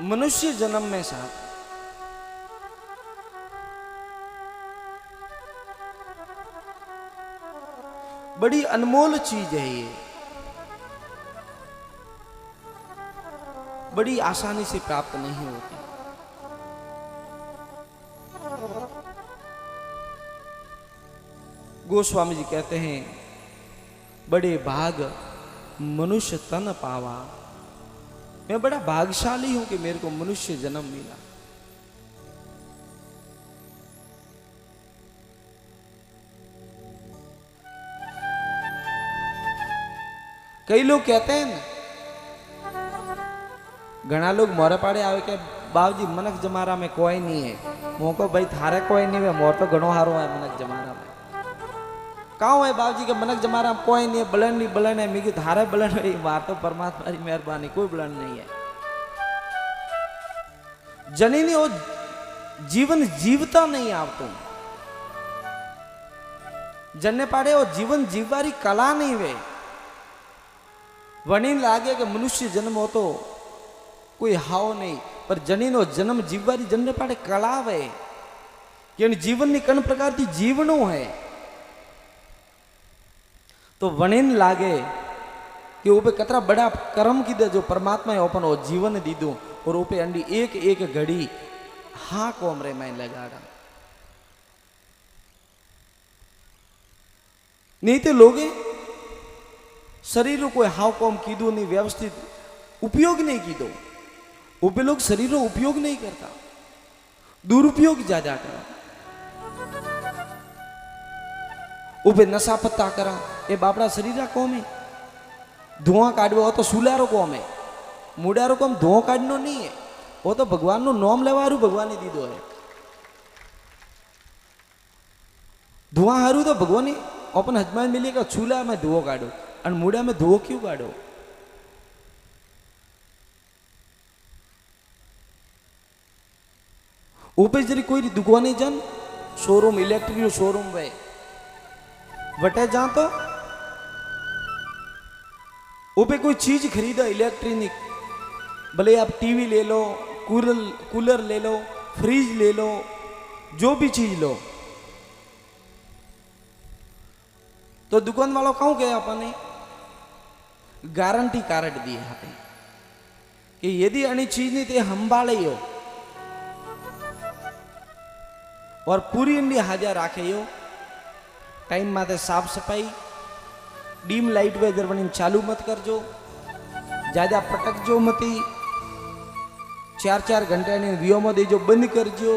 मनुष्य जन्म में साथ बड़ी अनमोल चीज है ये, बड़ी आसानी से प्राप्त नहीं होती। गोस्वामी जी कहते हैं बड़े भाग मनुष्य तन पावा, मैं बड़ा भाग्यशाली हूं कि मेरे को मनुष्य जन्म मिला। कई लोग कहते हैं ना, घना लोग मोरे पाड़े आवे के बाबूजी मनक जमारा में कोई नहीं है। मोको भाई थारे कोई नहीं है, मोर तो घणो हारो है मनक जमारा में। कहाँ है बाबूजी के मनक जमारा में कोई नहीं है, बलन नहीं बलन है। मिगी थारे बलन है, मार तो परमात्मा की मेहरबानी, कोई बलन नहीं है। जनीनी वो जीवन जीवता नहीं आवतो, जन्ने पाड़े वो जीवन जीववारी कला नहीं वे। वणी लागे कि मनुष्य जन्म हो तो कोई हाव नहीं, पर जनीनो जन्म जीववारी जन्ने पाड़े कला वे, यानी जीवन ने कन प्रकार की जीवनो है। तो वणीन लागे कि ऊपे कतरा बड़ा कर्म की दे जो परमात्मा ओपन हो जीवन दी दू, और ऊपे अंडी एक एक घड़ी हाँ कोमरे में लगाड़ा। नहीं तो लोगे शरीर को हाव कोम कीधो नहीं, व्यवस्थित उपयोग नहीं कीधो। ऊपे लोग शरीर उपयोग नहीं करता, दुरुपयोग ज्यादा करा। ऊपे नशा पत्ता करा, ये बापड़ा शरीर कोम है। धुआं काढ़ो हो तो सुलारो कोम है, मुडारो कोम धुआं काढ़नो नहीं है। वो तो भगवान नो नाम लेवारू भगवान ने दीदो है। धुआं हारू तो भगवान ने अपन हजमान मिलेगा, चूल्हा में धुओ काढ़ो और मुड़ा में धुओ क्यों काढ़ो। ऊपे जरी कोई दुकाने जन शोरूम इलेक्ट्रिक शोरूम वे वटे जा तो ऊपे कोई चीज खरीदा इलेक्ट्रॉनिक, भले आप टीवी ले लो, कूलर ले लो, फ्रिज ले लो, जो भी चीज लो, तो दुकान वालों कहूं गया अपने गारंटी कार्ड दिए हाथे कि यदि अनी चीज नहीं ते संभाले हो और पूरी इंडी हाजर राखे हो, टाइम माते साफ सफाई, डीम लाइट वेदर बनी चालू मत करजो, ज्यादा पटक जो मती, 4-4 घंटे ने वियो में देजो, बंद करजो।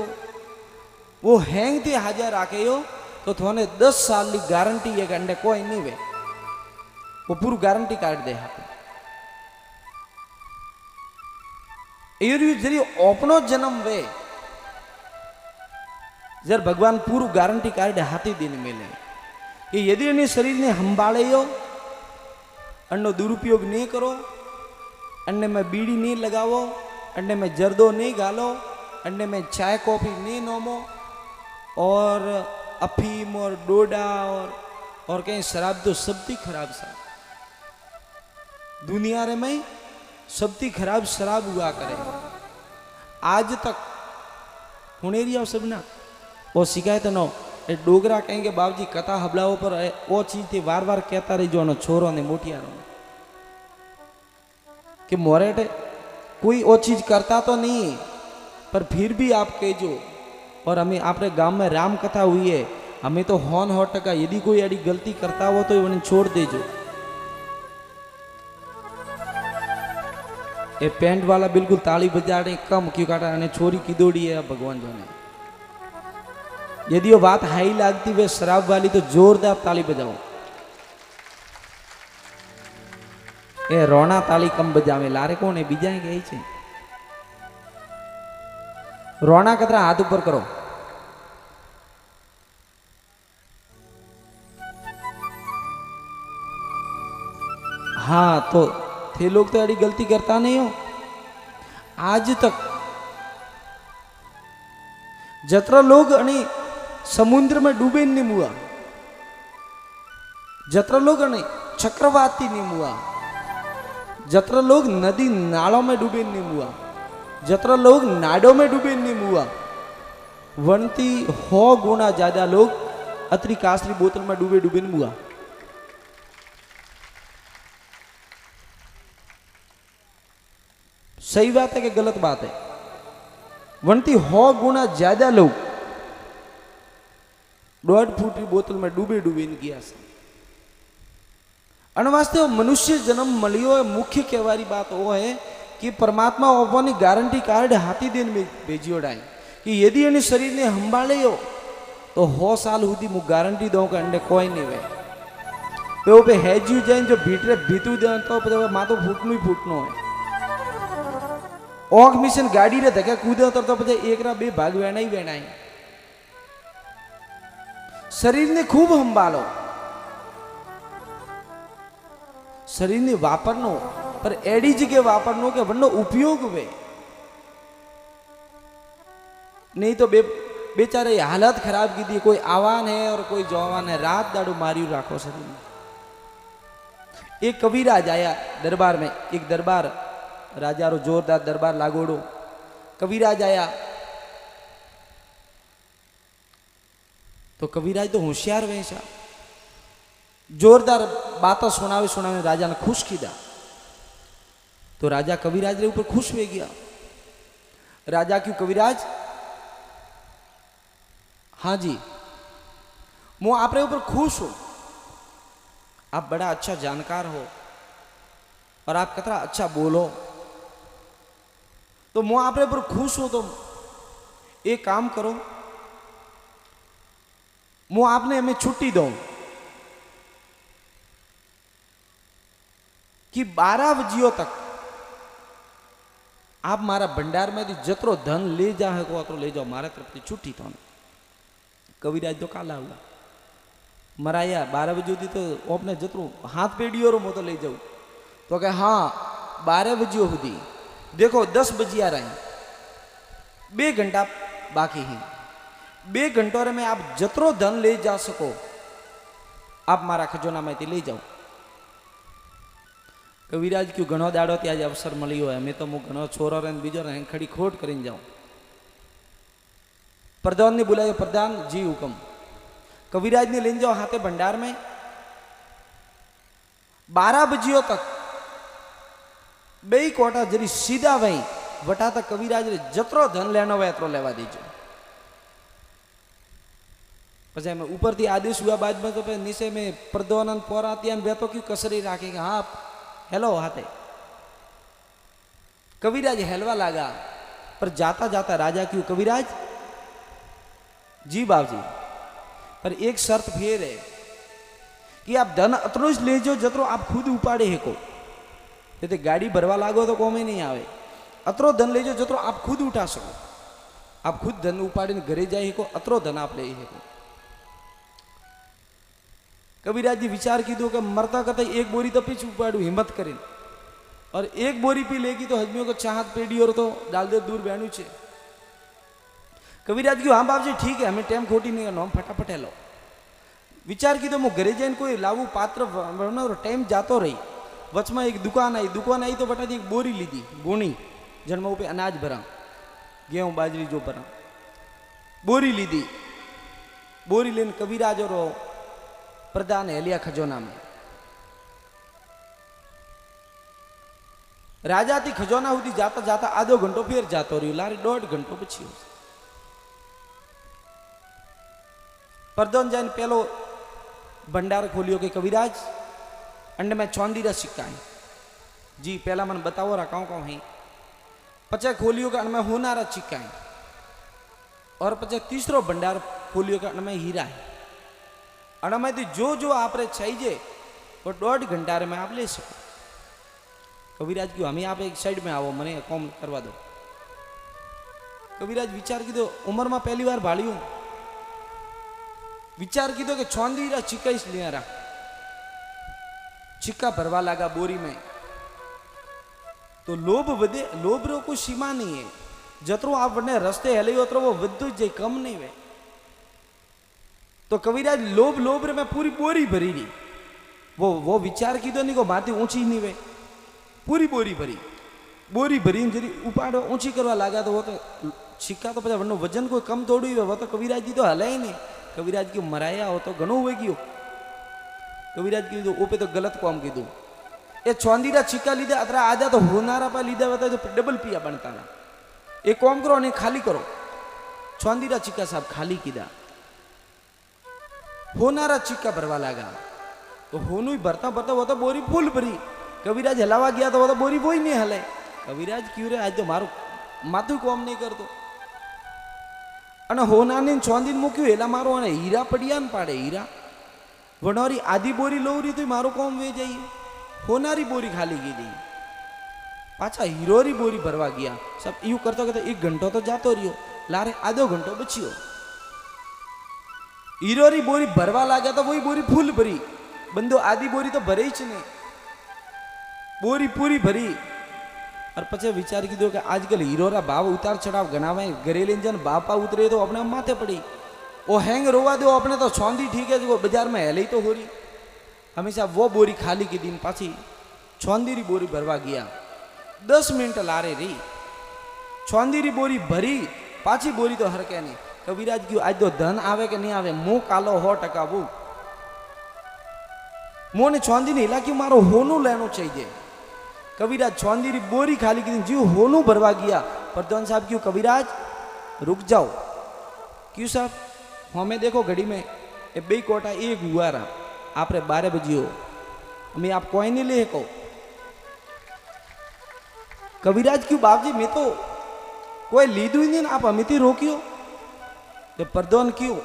वो हैंग थी हाजर राखे हो तो थोने 10 साल की गारंटी एक अंडे कोई नहीं वे, वो पूरी गारंटी कार्ड दे हाथ। जरी अपनो जन्म वे जर भगवान पूरू गारंटी कार्ड हाथी दिन मिले कि यदि अन्य शरीर ने संभाले हो, अन्नो दुरुपयोग नहीं करो, अन्य में बीड़ी नहीं लगावो, अन्य में जर्दो नहीं गालो, अन्य में चाय कॉफी नहीं नोमो, और अफीम और डोडा और कहीं शराब तो सबती खराब सा दुनिया रे में सबती खराब शराब हुआ करे। आज तक हुनेरिया सबना वो शिकायत नो डोगरा कहेंगे बाबूजी कथा हबलाओ पर वो चीज थी वार वार कहता रही जो छोरो ने मोटियारो कि मोरेटे कोई वो चीज करता तो नहीं, पर फिर भी आप कहजो। और हमें अपने गांव में राम कथा हुई है, हमें तो होन 100% यदि कोई अड़ी गलती करता हो तो उन्हें छोड़ देजो। ये पेंट वाला बिल्कुल ताली बजाने कम क्यों काटा ने छोरी की दौड़ी है भगवान जो ने। यदि वो बात हाई लगती वे शराब वाली तो जोरदार ताली बजाओ। ये रोना ताली कम बजावे लारे कौन है बीजा गई छे। रोना कतरा हाथ ऊपर करो। हाँ तो थे लोग तो अड़ी गलती करता नहीं हो। आज तक जतरा लोग अणी समुद्र में डूबे नहीं मुआ, जतरा लोग अणी चक्रवाती नहीं मुआ, जतरा लोग नदी नालों में डूबे नहीं मुआ, जतरा लोग नाडों में डूबे नहीं मुआ, वनती 100 गुना ज्यादा लोग अतरी कासली बोतल में डूबे डूबे नहीं मुआ। सही बात है कि गलत बात है? वनती 100 गुना ज्यादा लोग 1.5 फूट की बोतल में डूबे डूबे गया से। अन वास्ते मनुष्य जन्म मलियो है, मुख्य कहवारी बात वो है कि परमात्मा ओपनी गारंटी कार्ड हाथी दिन में भेजियो डाई कि यदि एने शरीर ने संभाले हो तो 100 साल हुदी मु गारंटी दो कि अंडे कोई नहीं वे तो पे हैज्यू जाइन जो भीतरे भीतू दे तो पे मातो फूटनो ही फूटनो है। ओग मिशन गाड़ी रे धक्का कूदे तो पे एक रा बे भाग वेणा ही वेणा है। शरीर ने खूब संभालो, शरीर ने वापरनो पर एडी जगह वापरनो के वनो उपयोग वे, नहीं तो बेचारे हालत खराब की दी। कोई आवान है और कोई जवान है, रात दाड़ू मारियो राखो शरीर में। एक कविराज आया दरबार में, एक दरबार राजा रो जोरदार दरबार लागोड़ो। कविराज आया तो कविराज तो होशियार वैसा जोरदार बातें सुनावे सुनावे राजा ने खुश किया। तो राजा कविराज रे ऊपर खुश हो गया। राजा क्यों कविराज, हाँ जी मु आप रे ऊपर खुश हूं, आप बड़ा अच्छा जानकार हो और आप कितना अच्छा बोलो, तो मु आप रे ऊपर खुश हूं। तो एक काम करो, मु आपने हमें छुट्टी दो कि 12 बजियो तक आप मारा भंडार में जतरो धन ले जा है को अतरो ले जाओ, मारा तरफ से छुट्टी तो। कविराज तो काला हुआ मराया 12 बजे दी तो अपने जतरो हाथ पेड़ियो रो मो तो ले जाऊ। तो कहे हाँ 12 बजे हुदी, देखो 10 बजिया रहे, 2 घंटा बाकी ही, 2 घंटों में आप जतरो धन ले जा सको आप मारा खजोना में ले जाओ। कविराज क्यों घणो दाड़ो त्याज अवसर मळ्यो है, मैं तो मु घणो छोरो रे बीजो रे खड़ी खोट करीने जाऊं। प्रधान ने बुलायो, प्रधान जी हुक्म, कविराज ने लेने जाओ हाथे भंडार में। 12 बजियो तक 2 कोटा जरी सीधा वही वटा तक कविराज रे जतरो धन लेनो वे अतरो लेवा दीजो। पछे मैं ऊपर थी आदेश हुआ बाद में तो पे नीचे में प्रधान पोरा त्यान वे तो क्यों कसरी राखेगा। हाँ हेलो हाथे कविराज हेलवा लगा, पर जाता जाता राजा क्यों कविराज जी बाबूजी, पर एक शर्त फेर है कि आप धन अतरो ज ले जाओ जतरो आप खुद उपाड़े है को, यदि गाड़ी भरवा लागो तो कोमे नहीं आवे। अतरो धन ले जाओ जतरो आप खुद उठा सको, आप खुद धन उपाड़े घरे जाए को अतरो धन आप ले है को। कविराज जी विचार कीधो कि मरता कथा 1 बोरी तो पीछ उपाड़ू हिम्मत करें, और 1 बोरी पी लेगी तो हजमियों को चाहत पेड़ी और तो डाल दे दूर बहनू छे। कविराज क्यों हाँ बाप जी ठीक है, हमें टाइम खोटी नहीं करना, हम फटाफट हेलो। विचार की तो मु घरे जाइन कोई लावू पात्र और टाइम जातो रही। वच में एक दुकान आई तो बटा एक बोरी लीधी गोणी जन्म पे अनाज भरा, गेहूं बाजरी जो भरा, बोरी लीधी। बोरी लेन कविराज और प्रधान हेलिया खजोना में। राजा थी खजोना हुदी जाता जाता आधो घंटो फिर जातो रही, लारे 1.5 घंटो पछी प्रधान जान पहलो भंडार खोलियो के कविराज अंड में चौंदीरा सिक्का है जी, पहला मन बताओ रहा कौन है। पचे खोलियो के अंड में होनारा सिक्का है, और पचे तीसरो भंडार खोलियो के अंड में हीरा है। अंड में जो जो आप रे चाहिए वो 1.5 घंटा में आप ले सको। कविराज क्यों हमें आप एक साइड में आओ, मने कॉम करवा दो। कविराज विचार की दो उम्र में पहली बार भाड़ी हूं, विचार की दो कि चौंदीरा चिक्का इसलिए रहा, चिक्का भरवा लगा बोरी में। तो लोभ वधे, लोभ रो कोई सीमा नहीं है, जतरो आप वने रस्ते हेले उतरो वो वधु जे कम नहीं वे। तो कविराज लोभ रे में पूरी बोरी भरी रही, वो विचार की दो नहीं को माती ऊंची नहीं वे, पूरी बोरी भरी। बोरी भरी जरी उपाड़ो ऊंची करवा लगा तो वो तो सिक्का तो पचा वजन कोई कम थोड़ी हुआ, वो तो कविराज जी तो हले ही नहीं। कविराज की मराया हो तो घणो हुए गयो। कविराज की ओपे तो गलत काम कीधु। ए चौंदीरा सिक्का लीधे अतरा आजा तो होनारा पा लीधा होता जो डबल पिया बनता ना। एक काम करो ने खाली करो। चौंदीरा सिक्का साहब खाली कीधा। होनारा सिक्का भरवा लगा तो होनु ही भरता भरता वो तो बोरी फूल भरी। कविराज हलावा गया तो वो तो बोरी वो ही नहीं हले। कविराज क्यों रे आज तो मारू माथु काम नहीं करतो। अने होनाने चौंदी मूक्यू हेला मारो अने हीरा पड़िया न पाड़े हीरा वनोरी आधी बोरी लोरी तो मारो काम वे जाइए। होनारी बोरी खाली की दी पाछा हीरोरी बोरी भरवा गया। सब यूं करते करते 1 घंटो तो जातो रहियो, लारे आधो घंटो बचियो। हीरोरी बोरी भरवा लगा तो वही बोरी फूल भरी। बंदो आधी बोरी तो भरे ही नहीं, बोरी पूरी भरी। और पचे विचार कीधो कि आजकल हीरोरा भाव उतार चढ़ाव गणावे, घरेले जन बापा उतरे तो अपने माथे पड़ी। वो हैंग रोवा दो अपने तो चौंदी ठीक है जो बाजार में हेले तो हो रही। हमेशा वो बोरी खाली की दिन पाछी चौंदीरी बोरी भरवा गया। 10 मिनट लारे रही चौंदीरी बोरी भरी, पाछी बोरी तो हरके नहीं। कविराज क्यों आज तो धन आवे कि नहीं आवे, मुंह कालो 100% वो मोने चौंदी नहीं हिला क्यों मारो होनू लेनो चाहिए। कविराज चौंदीरी बोरी खाली की जी होनू भरवा गया। प्रधान साहब क्यों कविराज रुक जाओ। क्यों साहब हमें देखो घड़ी में ए बे कोटा एक हुआ रहा आप 12 बजे हो, हमें आप कोई नहीं ले को। कविराज क्यों बाप जी मैं तो कोई लीधु ही नहीं आप हमें रोकियो। तो प्रधान क्यों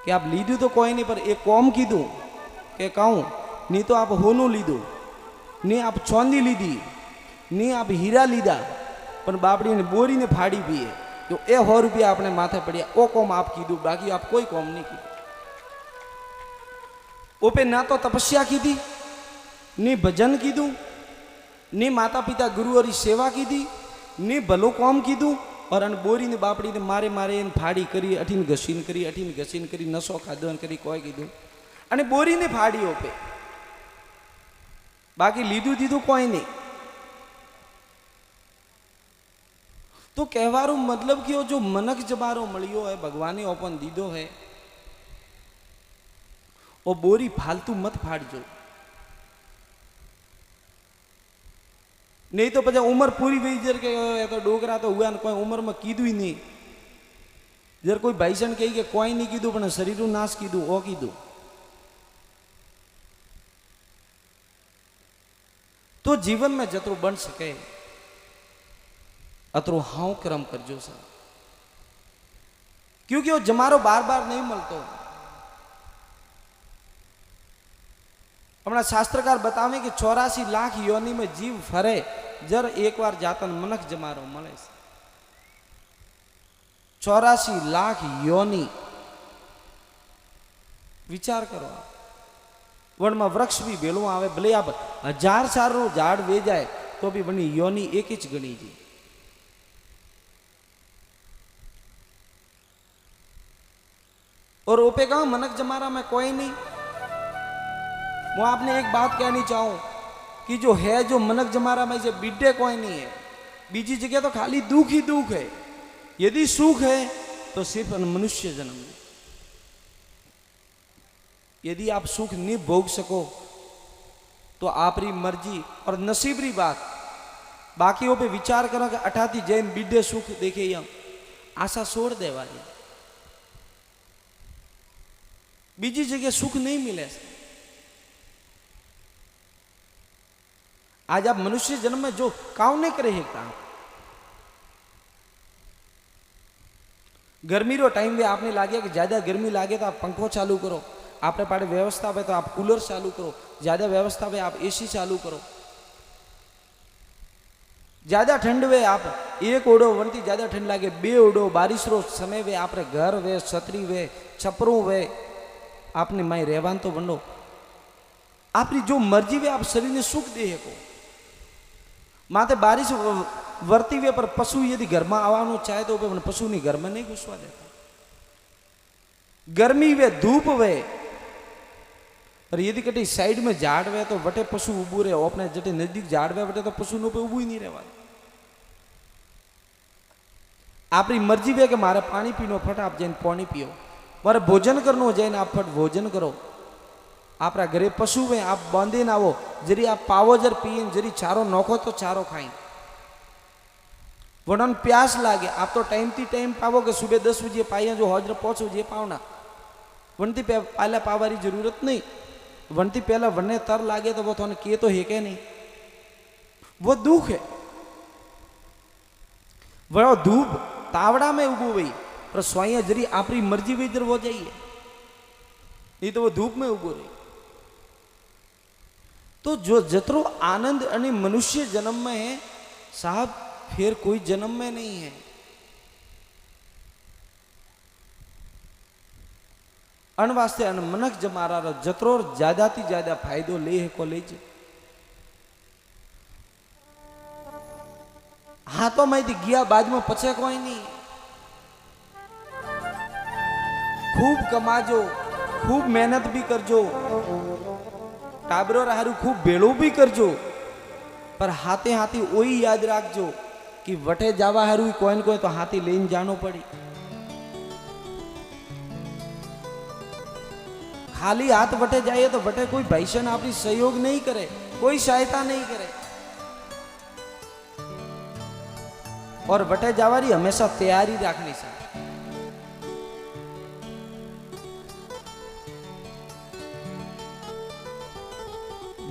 कि आप लीधु तो कोई नहीं पर एक कौम की दूं के कहूं नहीं तो आप होनू लीधु नहीं आप चौंदी लीधी नहीं आप हीरा लीधा पर बापड़ी ने बोरी ने फाड़ी भी है तो 100 रुपया आपने माथे पड़िया वो कौम आप कीधु, बाकी आप कोई कौम नहीं की। ओपे ना तो तपस्या की थी नी भजन कीधु नी माता पिता गुरु और सेवा की थी नी भलो कौम कीधु। और अन बोरी ने बापड़ी ने मारे मारे फाड़ी करी अठीन घसीन करी नशो खाधो करी कोई कीधु अने बोरी ने फाड़ी ओपे, बाकी लीधु दीधु कोई नहीं। तो कहवारो मतलब कि जो मनक जबारो मळियो है भगवान ने ओपन दीदो है वो बोरी फालतू मत फाड़जो, नहीं तो पचा उम्र पूरी हुई जर के तो डोगरा तो हुआ कोई उम्र में कीधु ही नहीं। जर कोई भाईसन कही के कोई नहीं कीधु पण शरीर नाश कीधु ओ कीधु। तो जीवन में जतरो बन सके अतरो हाउ क्रम करजो सर, क्योंकि वो जमारो बार बार नहीं मिलतो। अपना शास्त्रकार बतावे कि 84 लाख योनि में जीव फरे जर एक बार जातन मनक जमारो मले। 84 लाख योनि विचार करो। वन में वृक्ष भी भेलो आवे भले आप 1000 साल रो झाड़ वे जाए तो भी वनी योनि एक ही गणी जी। और ओपे कहा मनक जमारा में कोई नहीं। मैं आपने एक बात कहनी चाहूं कि जो है जो मनक जमारा में से बिड्डे कोई नहीं है, बीजी जगह तो खाली दुख ही दुख है। यदि सुख है तो सिर्फ मनुष्य जन्म। यदि आप सुख नहीं भोग सको तो आपरी मर्जी और नसीबरी बात। बाकी वो पे विचार करो कि 88 जैन बिड्डे सुख देखे या आशा छोड़ देवा दे, बीजी जगह सुख नहीं मिले। आज आप मनुष्य जन्म में जो काम नहीं करे काम, गर्मी रो टाइम में आपने लागे कि ज्यादा गर्मी लागे तो आप पंखो चालू करो, आपने पाड़े व्यवस्था पे तो आप कूलर चालू करो, ज्यादा व्यवस्था पे आप एसी चालू करो। ज्यादा ठंड वे आप एक ओढ़ो वनती ज्यादा ठंड लागे 2 ओढ़ो। बारिश रो समय वे आप घर वे छतरी वे छपरू वे आपने माई रहवान तो बनो। आपकी जो मर्जी वे आप शरीर ने सुख दे को माते बारिश वर्ती वे पर पशु यदि घर में आवानो चाहे तो वे पशु नहीं घर में नहीं घुसवा देता। गर्मी वे धूप वे और यदि कटी साइड में झाड़ वे तो वटे पशु उबू रहे, अपने जटे नजदीक झाड़ वे वटे तो पशु नो पे उबू ही नहीं रहवा। आपरी मर्जी वे कि मारे पानी पीनो फट आप जैन पानी पियो, मारे भोजन करनो जैन आप फट भोजन करो। आपरा घरे पशु में आप बांधे ना हो, जरी आप पावो जर पिए, जरी चारो नोखो तो चारो खाई। वरन प्यास लागे आप तो टाइम थी टाइम पावो कि सुबह 10 बजे पाइया जो हजर पहुंचो जे पावना, वनती पहले पावारी जरूरत नहीं। वनती पहला वने तर लागे तो वो थोने किए तो है के नहीं, वो दुख है। वो धूप तावड़ा में उगो गई पर स्वाइया जरी आपरी मर्जी हुई इधर वो जाइए, ये तो वो धूप में उगो रही। तो जो जतरो आनंद अनि मनुष्य जन्म में है साहब, फिर कोई जन्म में नहीं है। अन वास्ते अन मनक जमारा रो जतरो ज्यादा थी ज्यादा फायदो ले है कॉलेज हाथों में गया बाद में पचे कोई नहीं। खूब कमाजो, खूब मेहनत भी करजो, टाबरो हारू खूब बेड़ो भी करजो, पर हाथे हाथी वही याद राखजो कि वटे जावा हारू कोई न कोई तो हाथी लेन जानो पड़ी। खाली हाथ वटे जाइए तो वटे कोई भाईशन आपकी सहयोग नहीं करे, कोई सहायता नहीं करे। और वटे जावारी हमेशा तैयारी रखनी चाहिए।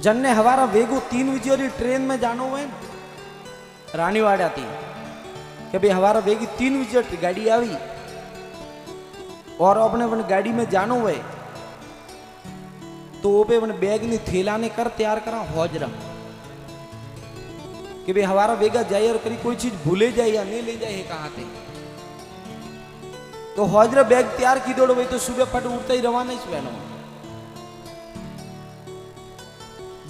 जन्ने हमारा वेगो 3 बजे ट्रेन में जानो है रानीवाड़ा थी कि भाई हमारा वेगी 3 बजे गाड़ी आई और अपने वन गाड़ी में जानो है तो वो पे वन बैग ने थैला ने कर तैयार करा हौजरा कि भाई हमारा वेगा जाए और करी कोई चीज भूले जाए या नहीं ले जाए कहाँ थे, तो हौजरा बैग तैयार की दौड़ वही तो सुबह फट उठता ही रवाना ही बहनो।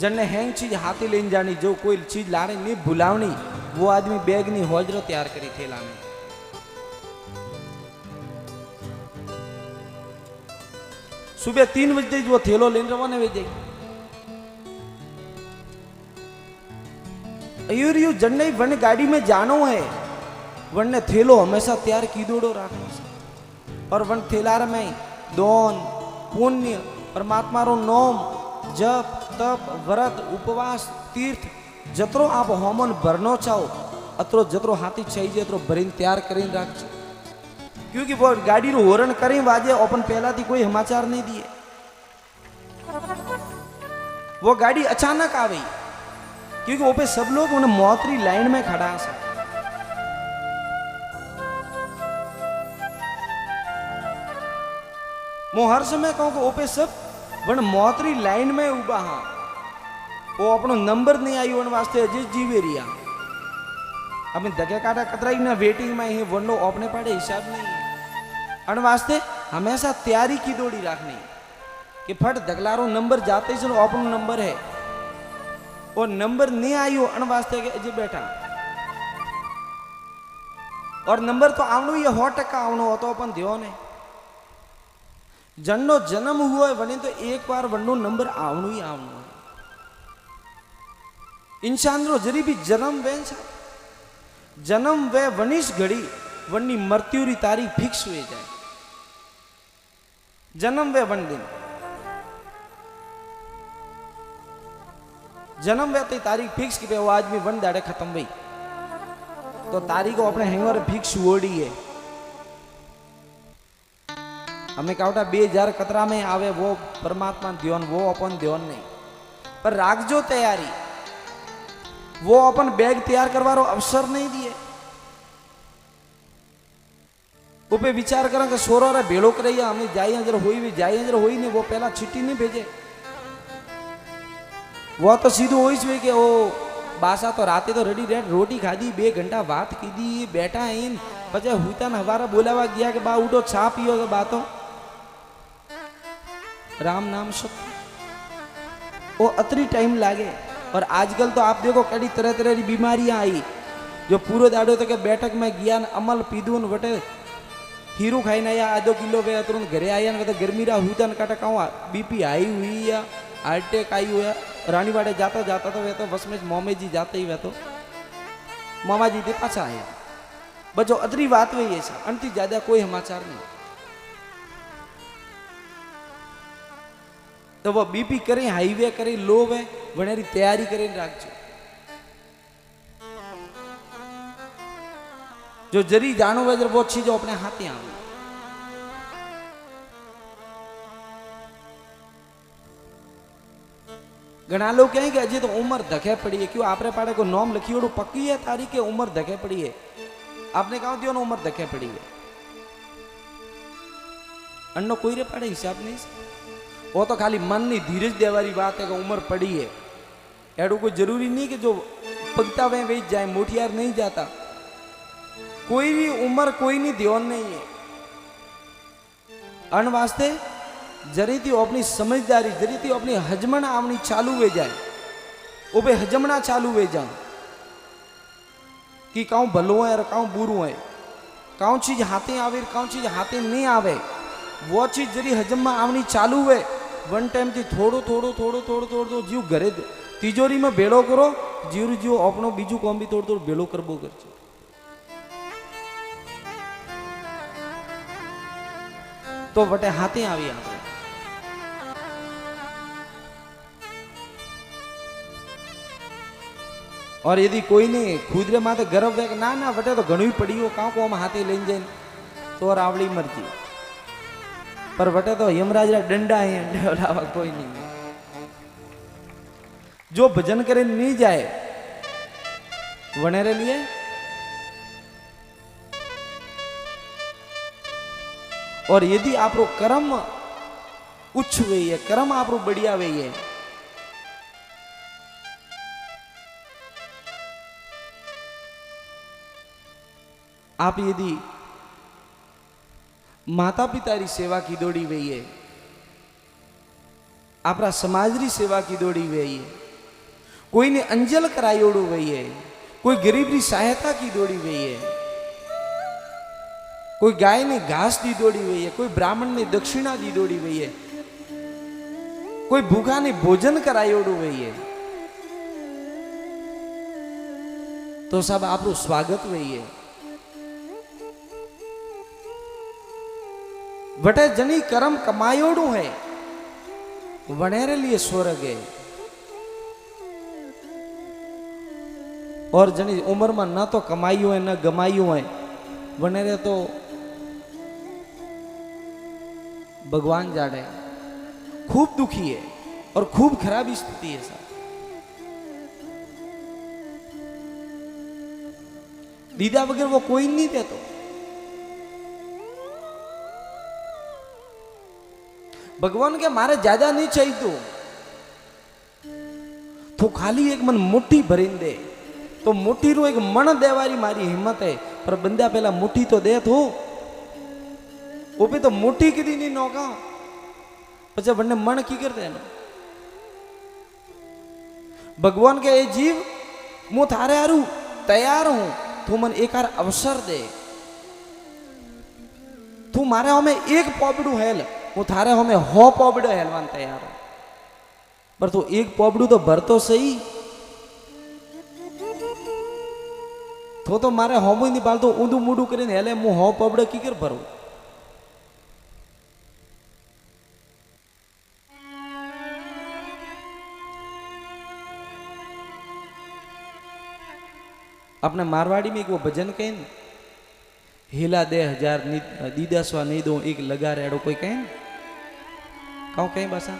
जन्ने हैंग चीज हाथी लेन जानी, जो कोई चीज लाने नहीं भुलावनी, वो आदमी बैग नहीं हौजरा तैयार करी थैला में। सुबह 3 बजे वो थैलो लेन रवाना वे जाए। अयूरियो जन्ने वन गाड़ी में जानो है, वन ने थैलो हमेशा तैयार की दौड़ो रखना और वन थैला में दान पुण्य परमात्मा रो नाम जप तप व्रत उपवास तीर्थ जतरो आप होमन भरनो चाहो अतरो जतरो हाथी चाहिए अतरो भरीन तैयार करीन राखजो। क्योंकि वो गाड़ी रो हॉर्न करी वाजे अपन पहला थी कोई समाचार नहीं दिए, वो गाड़ी अचानक आ गई क्योंकि वो पे सब लोग उन्हें मौतरी लाइन में खड़ा है। मैं हर समय कहूँ कि वो पे सब वन मौतरी लाइन में उबा हाँ, वो अपनो नंबर नहीं आई वन वास्ते अजीज जीवे रिया अपने दगे काटा कतराई ना वेटिंग में ही वनो अपने पाड़े हिसाब नहीं है। अन वास्ते हमेशा तैयारी की दौड़ी रखनी कि फट दगलारो नंबर जाते ही चलो अपनो नंबर है और नंबर नहीं आई हो अन वास्ते के अजय बैठा और नंबर तो आवनो ये 100% आवनो हो तो अपन ध्यान है। जन्नो जन्म हुआ है वने तो एक बार वनो नंबर आवनो ही आवनो है। इंसान रो जरी भी जन्म वे जन्म वे वनिश घड़ी वनी मृत्यु री तारीख फिक्स हुए जाए। जन्म वे वन दिन जन्म वे ते तारीख फिक्स की वो आदमी वन दाड़े खत्म हुई तो तारीख को अपने हैंगर फिक्स ओडी है। हमें कहता 2000 कतरा में आवे वो परमात्मा ध्यान वो अपन ध्यान नहीं पर राखजो तैयारी, वो अपन बैग तैयार करवारो अवसर नहीं दिए। वो पे विचार करें कि सोरो रे भेड़ो करे हमें जाइए जरा हुई भी जाइए जरा हुई नहीं, वो पहला चिट्ठी नहीं भेजे, वो तो सीधो हो ही कि ओ बासा तो राते तो रेडी रेड रोटी खादी 2 घंटा बात की दी बैठा इन पचे हुईता न हमारा बोलावा गया कि बा उठो चा पियो के बातों राम नाम सत्य वो अतरी टाइम लागे। और आजकल तो आप देखो कड़ी तरह तरह की बीमारियां आई जो पूरे दाड़ो तक बैठक में गया अमल पीधू वटे हीरो खाई आया आधो किलो वे तुरंत घरे आया ना तो गर्मी रा हुई था काटा कहूँ बीपी हाई हुई या हार्ट अटैक आई हुआ रानीवाड़े जाता जाता तो वे तो बस में मोमे जी जाते ही वे तो मामा जी थे पाछा आया बचो अतरी बात हुई ऐसा अंति ज्यादा कोई समाचार नहीं। तो वो बीपी करे हाईवे करे लो वे वनेरी तैयारी करे राखजो जो जरी जानो वे वो चीज अपने हाथ में आवे। घना लोग कहें कि अजय तो उम्र धके पड़ी है क्यों आपरे पाड़े को नॉम लिखी और पक्की है तारीख के उम्र धके पड़ी है आपने कहा दियो ना उम्र धके पड़ी है अन्नो कोई रे पाड़े हिसाब नहीं वो तो खाली मन नहीं धीरज देवारी बात है कि उम्र पड़ी है एडो कोई जरूरी नहीं कि जो पगता वे वेच जाए मोटियार नहीं जाता कोई भी उम्र कोई नहीं ध्यान नहीं है अन वास्ते जरी थी अपनी समझदारी जरी थी अपनी हजमना आवनी चालू वे जाए वो बे हजमना चालू वे जाए कि काऊ भलो है और काऊ बुरू है काऊ चीज हाथे आवे काऊ चीज हाथे नहीं आवे वो चीज जरी हजम में आवनी चालू है वन टाइम थी थोड़ो थोड़ो थोड़ो थोड़ो थोड़ो जीव घरे तिजोरी में भेड़ो करो जीव जीव अपनो बीजू काम भी थोड़ो थोड़ो भेड़ो करबो करजो। तो वटे हाथे आवी आपरे और यदि कोई नहीं खुद रे माथे गर्व है ना ना वटे तो घणुई पड़ी हो कां को हम हाथे लेन जाए तो आवड़ी मर्जी पर वटे तो यमराज रा डंडा है अलावा कोई नहीं जो भजन करे नहीं जाए वनेरे लिए और यदि आपरो कर्म उच्च वे है कर्म आपरो बढ़िया वे है आप यदि माता पिता री सेवा की दौड़ी वे है आपरा समाज री सेवा की दौड़ी वे है कोई ने अंजल करायोड़ो वे है कोई गरीब री सहायता की दौड़ी वे है कोई गाय ने घास दी दौड़ी हुई है कोई ब्राह्मण ने दक्षिणा दी दौड़ी हुई है कोई भूखा ने भोजन करायोड़ू हुई है तो सब आप स्वागत हुई है बटे जनी कर्म कमायोड़ू है वनेरे लिए स्वर्ग है और जनी उम्र में ना तो कमाई है ना गमाई है वनेरे तो भगवान जाने खूब दुखी है और खूब खराब स्थिति है साहब दीदा वगैरह वो कोई नहीं देतो भगवान के मारे ज्यादा नहीं चाहिए तो खाली एक मन मुट्ठी भरीन दे तो मुट्ठी रो एक मन देवारी मारी हिम्मत है पर बंदा पहला मुट्ठी तो दे तो वो भी तो मुट्ठी की नहीं नौका पचे बन्ने मन की करते हैं भगवान के ये जीव मु थारे हारू तैयार हूं तू मन एक आर अवसर दे तू मारे हमें एक पोबड़ू हेल वो थारे हमें हो पोबड़ो हेलवान तैयार हो पर तू एक पोबड़ू तो भर तो सही तो मारे होमो नहीं पाल तो ऊंधू मूडू करीने हेले मु हो पोबड़ो की कर भरू अपने मारवाड़ी में एक वो भजन कहें हिला दे हजार दीदा स्वा नहीं दो एक लगा रेड़ो कोई कहें कहूं कहें बसा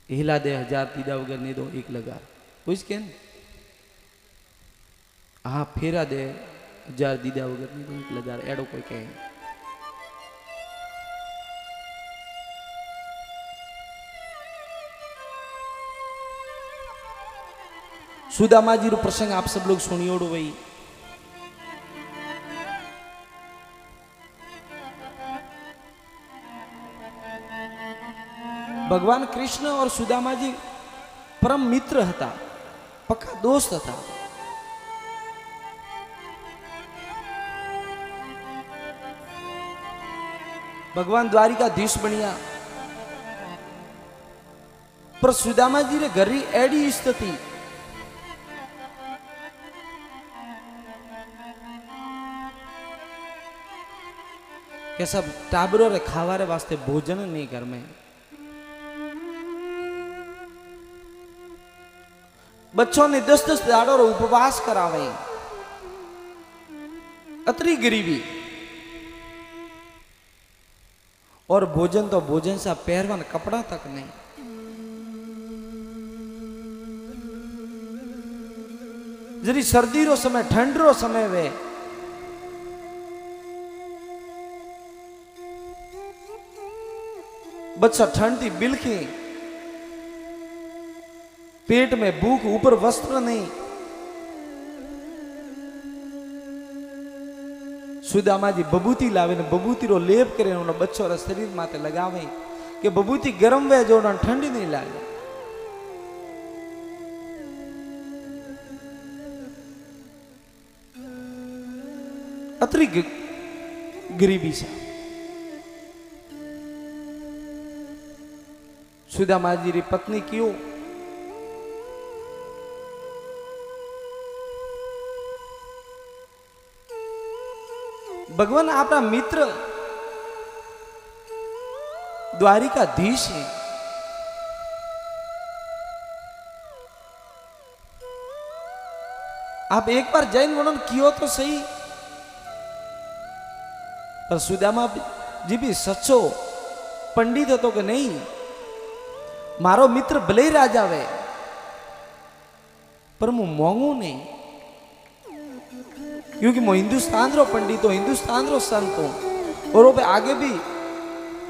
हिला दे हजार दीदा वगैरह नहीं दो एक लगा कुछ कहें हाँ फेरा दे हजार दीदा वगैरह नहीं दो एक लगा एड़ो कोई कहें सुदामा जी रो प्रसंग आप सब लोग सुनियोड़ो भाई भगवान कृष्ण और सुदामा जी परम मित्र था पक्का दोस्त था भगवान द्वारिकाधीश बनिया। पर सुदामा जी रे घर री एडी स्थिति के सब टाबरों रे खावारे वास्ते भोजन नहीं घर में। बच्चों ने 10-10 दाड़ो उपवास करावे। अतरी गरीबी और भोजन तो भोजन सा पहरवान कपड़ा तक नहीं। जरी सर्दी रो समय ठंड रो समय वे बच्चा ठंड थी बिलखी, पेट में भूख, ऊपर वस्त्र नहीं। सुदामा जी बबूती लावे ने बबूती रो लेप करे उन बच्चों रे शरीर माते लगावे कि बबूती गरम वे जो ठंडी नहीं लागे। अतरी गरीबी सा सुदामा जी री पत्नी क्यों भगवान आपना मित्र द्वारिकाधीश है। आप एक बार जैन वर्णन कियो तो सही, पर सुदामा जी भी सच्चो पंडित હતો કે નહીં। मारो मित्र भले ही राजा वे पर मु मोंगू नहीं, क्योंकि मैं हिंदुस्तान रो पंडित हूं, हिंदुस्तान रो संत हूं। और वो आगे भी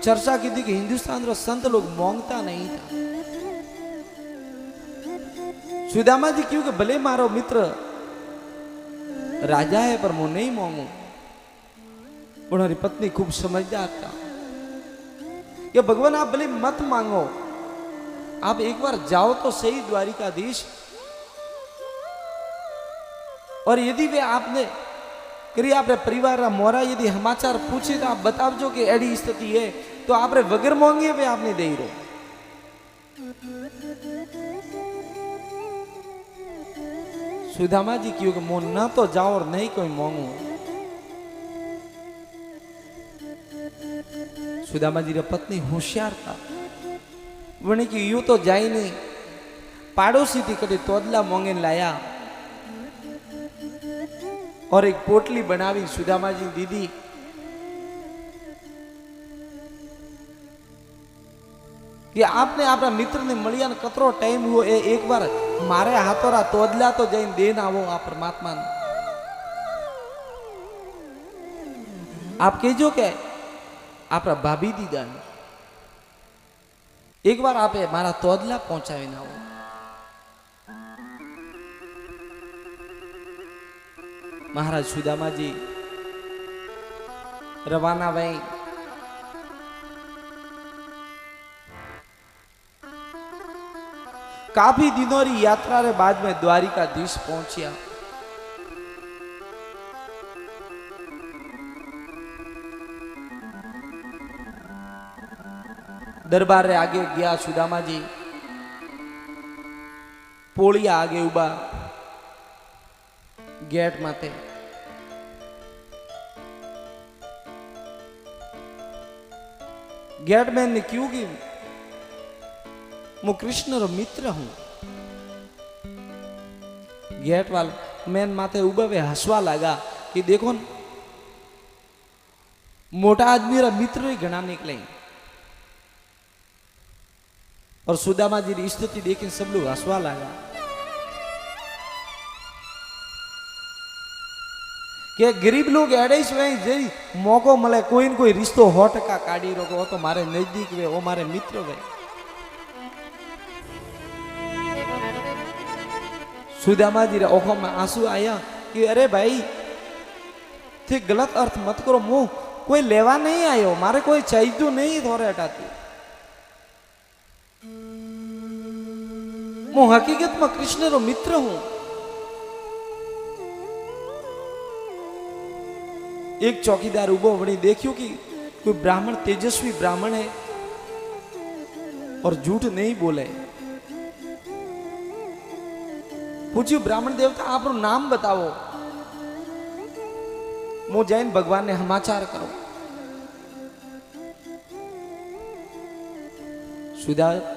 चर्चा की थी कि हिंदुस्तान रो संत लोग मोंगता नहीं था। सुदामा जी क्योंकि भले मारो मित्र राजा है पर मैं नहीं मोंगू। उन्होंने पत्नी खूब समझदार था कि भगवान आप भले मत मांगो, आप एक बार जाओ तो सही द्वारिकाधीश, और यदि वे आपने करी आपरे परिवार रा मोरा यदि समाचार पूछे तो आप बतावजो कि एडी स्थिति है, तो आपरे वगर मांगे वे आपने दे रो। सुदामा जी क्योंकि मो न तो जाओ और नहीं कोई मांगू। सुदामा जी रा पत्नी होशियार था, वने की यूं तो जाई नहीं, पाड़ोसी थी कभी तोदला मोंगे लाया और एक पोटली बनावी सुदामा जी दीदी। कि आपने आपना मित्र ने मलिया ने कतरो टाइम हुओ एक बार मारे हाथों रा तोदला तो जैन देन आवो आ परमात्मा ने। आप कहो के आपरा भाभी दीदा ने एक बार आप मारा तोदला पहुंचावी ना हो। महाराज सुदामा जी रवाना भई। काफी दिनों री यात्रा रे बाद में द्वारिकाधीश पहुंचिया। दरबार रे आगे गया सुदामा जी, पोलिया आगे उबा गेट माते। गेट मैन ने क्यों की मैं कृष्ण रो मित्र हूं। गेट वाल मैन माते उबा वे हंसवा लगा कि देखो न, मोटा आदमी रा मित्र ही घना निकले। और सुदामा जी की स्थिति देखकर सब लोग हंसवा लगा कि गरीब लोग एडे जी मौको मिले कोई न कोई रिश्तो 100% काढ़ी रोको, वो तो मारे नजदीक वे, वो मारे मित्र वे। सुदामा जी रे आंखों में आंसू आया कि अरे भाई थे गलत अर्थ मत करो, मुंह कोई लेवा नहीं आयो, मारे कोई चाहिए नहीं थोड़े हटाती। मैं हकीकत में कृष्ण रो मित्र हूं। एक चौकीदार उबो वणी देखियो कि कोई ब्राह्मण तेजस्वी ब्राह्मण है और झूठ नहीं बोले। पूछ्યું ब्राह्मण देवता आपनो नाम बताओ। मो जैन भगवान ने समाचार करो।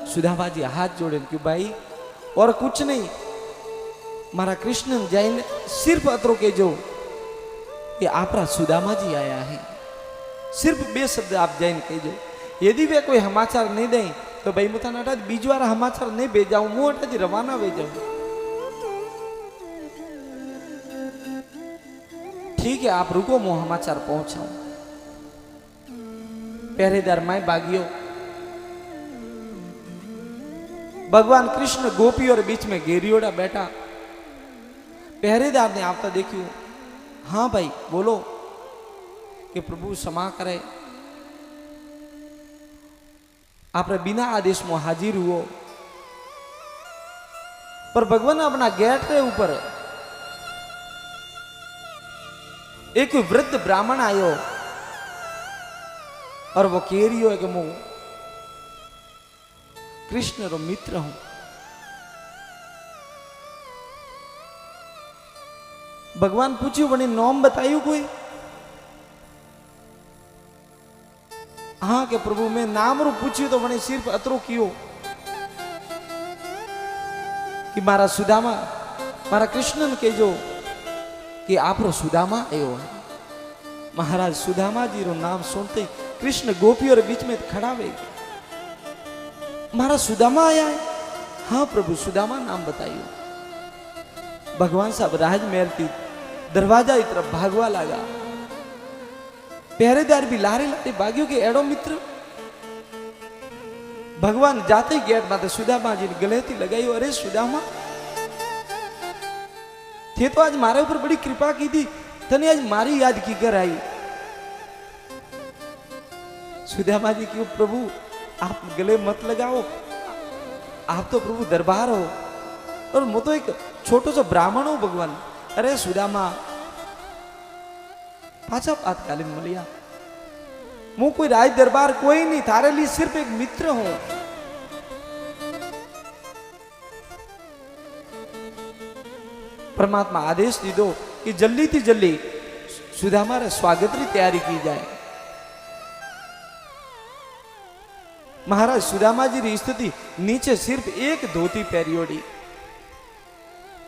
सुदामा जी हाथ जोड़े क्यों भाई और कुछ नहीं, मारा कृष्ण जैन सिर्फ अतरो के जो कि आपरा सुदामा जी आया है। सिर्फ बे शब्द आप जैन कहो। यदि वे कोई समाचार नहीं दे तो भाई मुता अटा बीजो वाला समाचार नहीं भेजाऊं, मुंह अटा रवाना वे जाऊं। ठीक है आप रुको, मुंह समाचार पहुंचाऊं। पहरेदार माए बागियो। भगवान कृष्ण गोपी और बीच में घेरियोड़ा बैठा। पहरेदार ने आपता देखियो। हाँ भाई बोलो कि प्रभु क्षमा करे, आप बिना आदेश में हाजिर हुओ। पर भगवान अपना गेट रे ऊपर एक वृद्ध ब्राह्मण आयो और वो कह रही हो कि मु कृष्ण रो मित्र हूं। भगवान पूछ्यू बने नाम बतायु कोई? हाँ के प्रभु मैं नाम रू पूछ्यू तो बने सिर्फ अतरो कियो कि मारा सुदामा मारा कृष्णन के जो कि आप रो सुदामा आयो है। महाराज सुदामा जी रो नाम सुनते कृष्ण गोपी और बीच में खड़ा हुए। मारा सुदामा आया है? हाँ प्रभु सुदामा नाम बताइयो। भगवान साहब राजमहल थी दरवाजा की तरफ भागवा लगा। पहरेदार भी लारे लारे भाग्यो के एड़ो मित्र। भगवान जाते ही गेट माते सुदामा जी ने गले थी लगाई। अरे सुदामा थे तो आज मारे ऊपर बड़ी कृपा की थी, तने आज मारी याद की कर आई। सुदामा जी क्यों प्रभु आप गले मत लगाओ, आप तो प्रभु दरबार हो और मैं तो एक छोटो सो ब्राह्मण हूं भगवान। अरे सुदामा पाछा पातकालीन मलिया, मु कोई राज दरबार कोई नहीं, थारे लिए सिर्फ एक मित्र हूं। परमात्मा आदेश दीदो कि जल्दी थी जल्दी सुदामा रे स्वागत री तैयारी की जाए। महाराज सुदामा जी री स्थिति नीचे सिर्फ एक धोती पहरियोड़ी,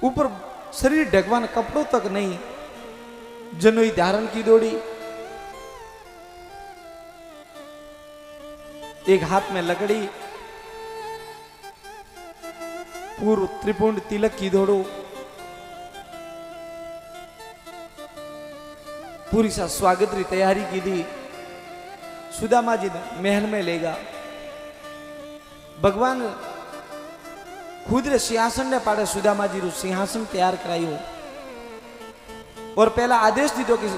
ऊपर शरीर ढकवान कपड़ों तक नहीं, जनोई धारण की दौड़ी। एक हाथ में लकड़ी, पूर्व त्रिपुंड तिलक की दौड़ो, पूरी सा स्वागत री तैयारी की थी। सुदामा जी ने महल में लेगा। भगवान खुद रे सिंहासन ने पाड़े सुदामा जी रू सिंहासन तैयार करायो और पहला आदेश दीदो कि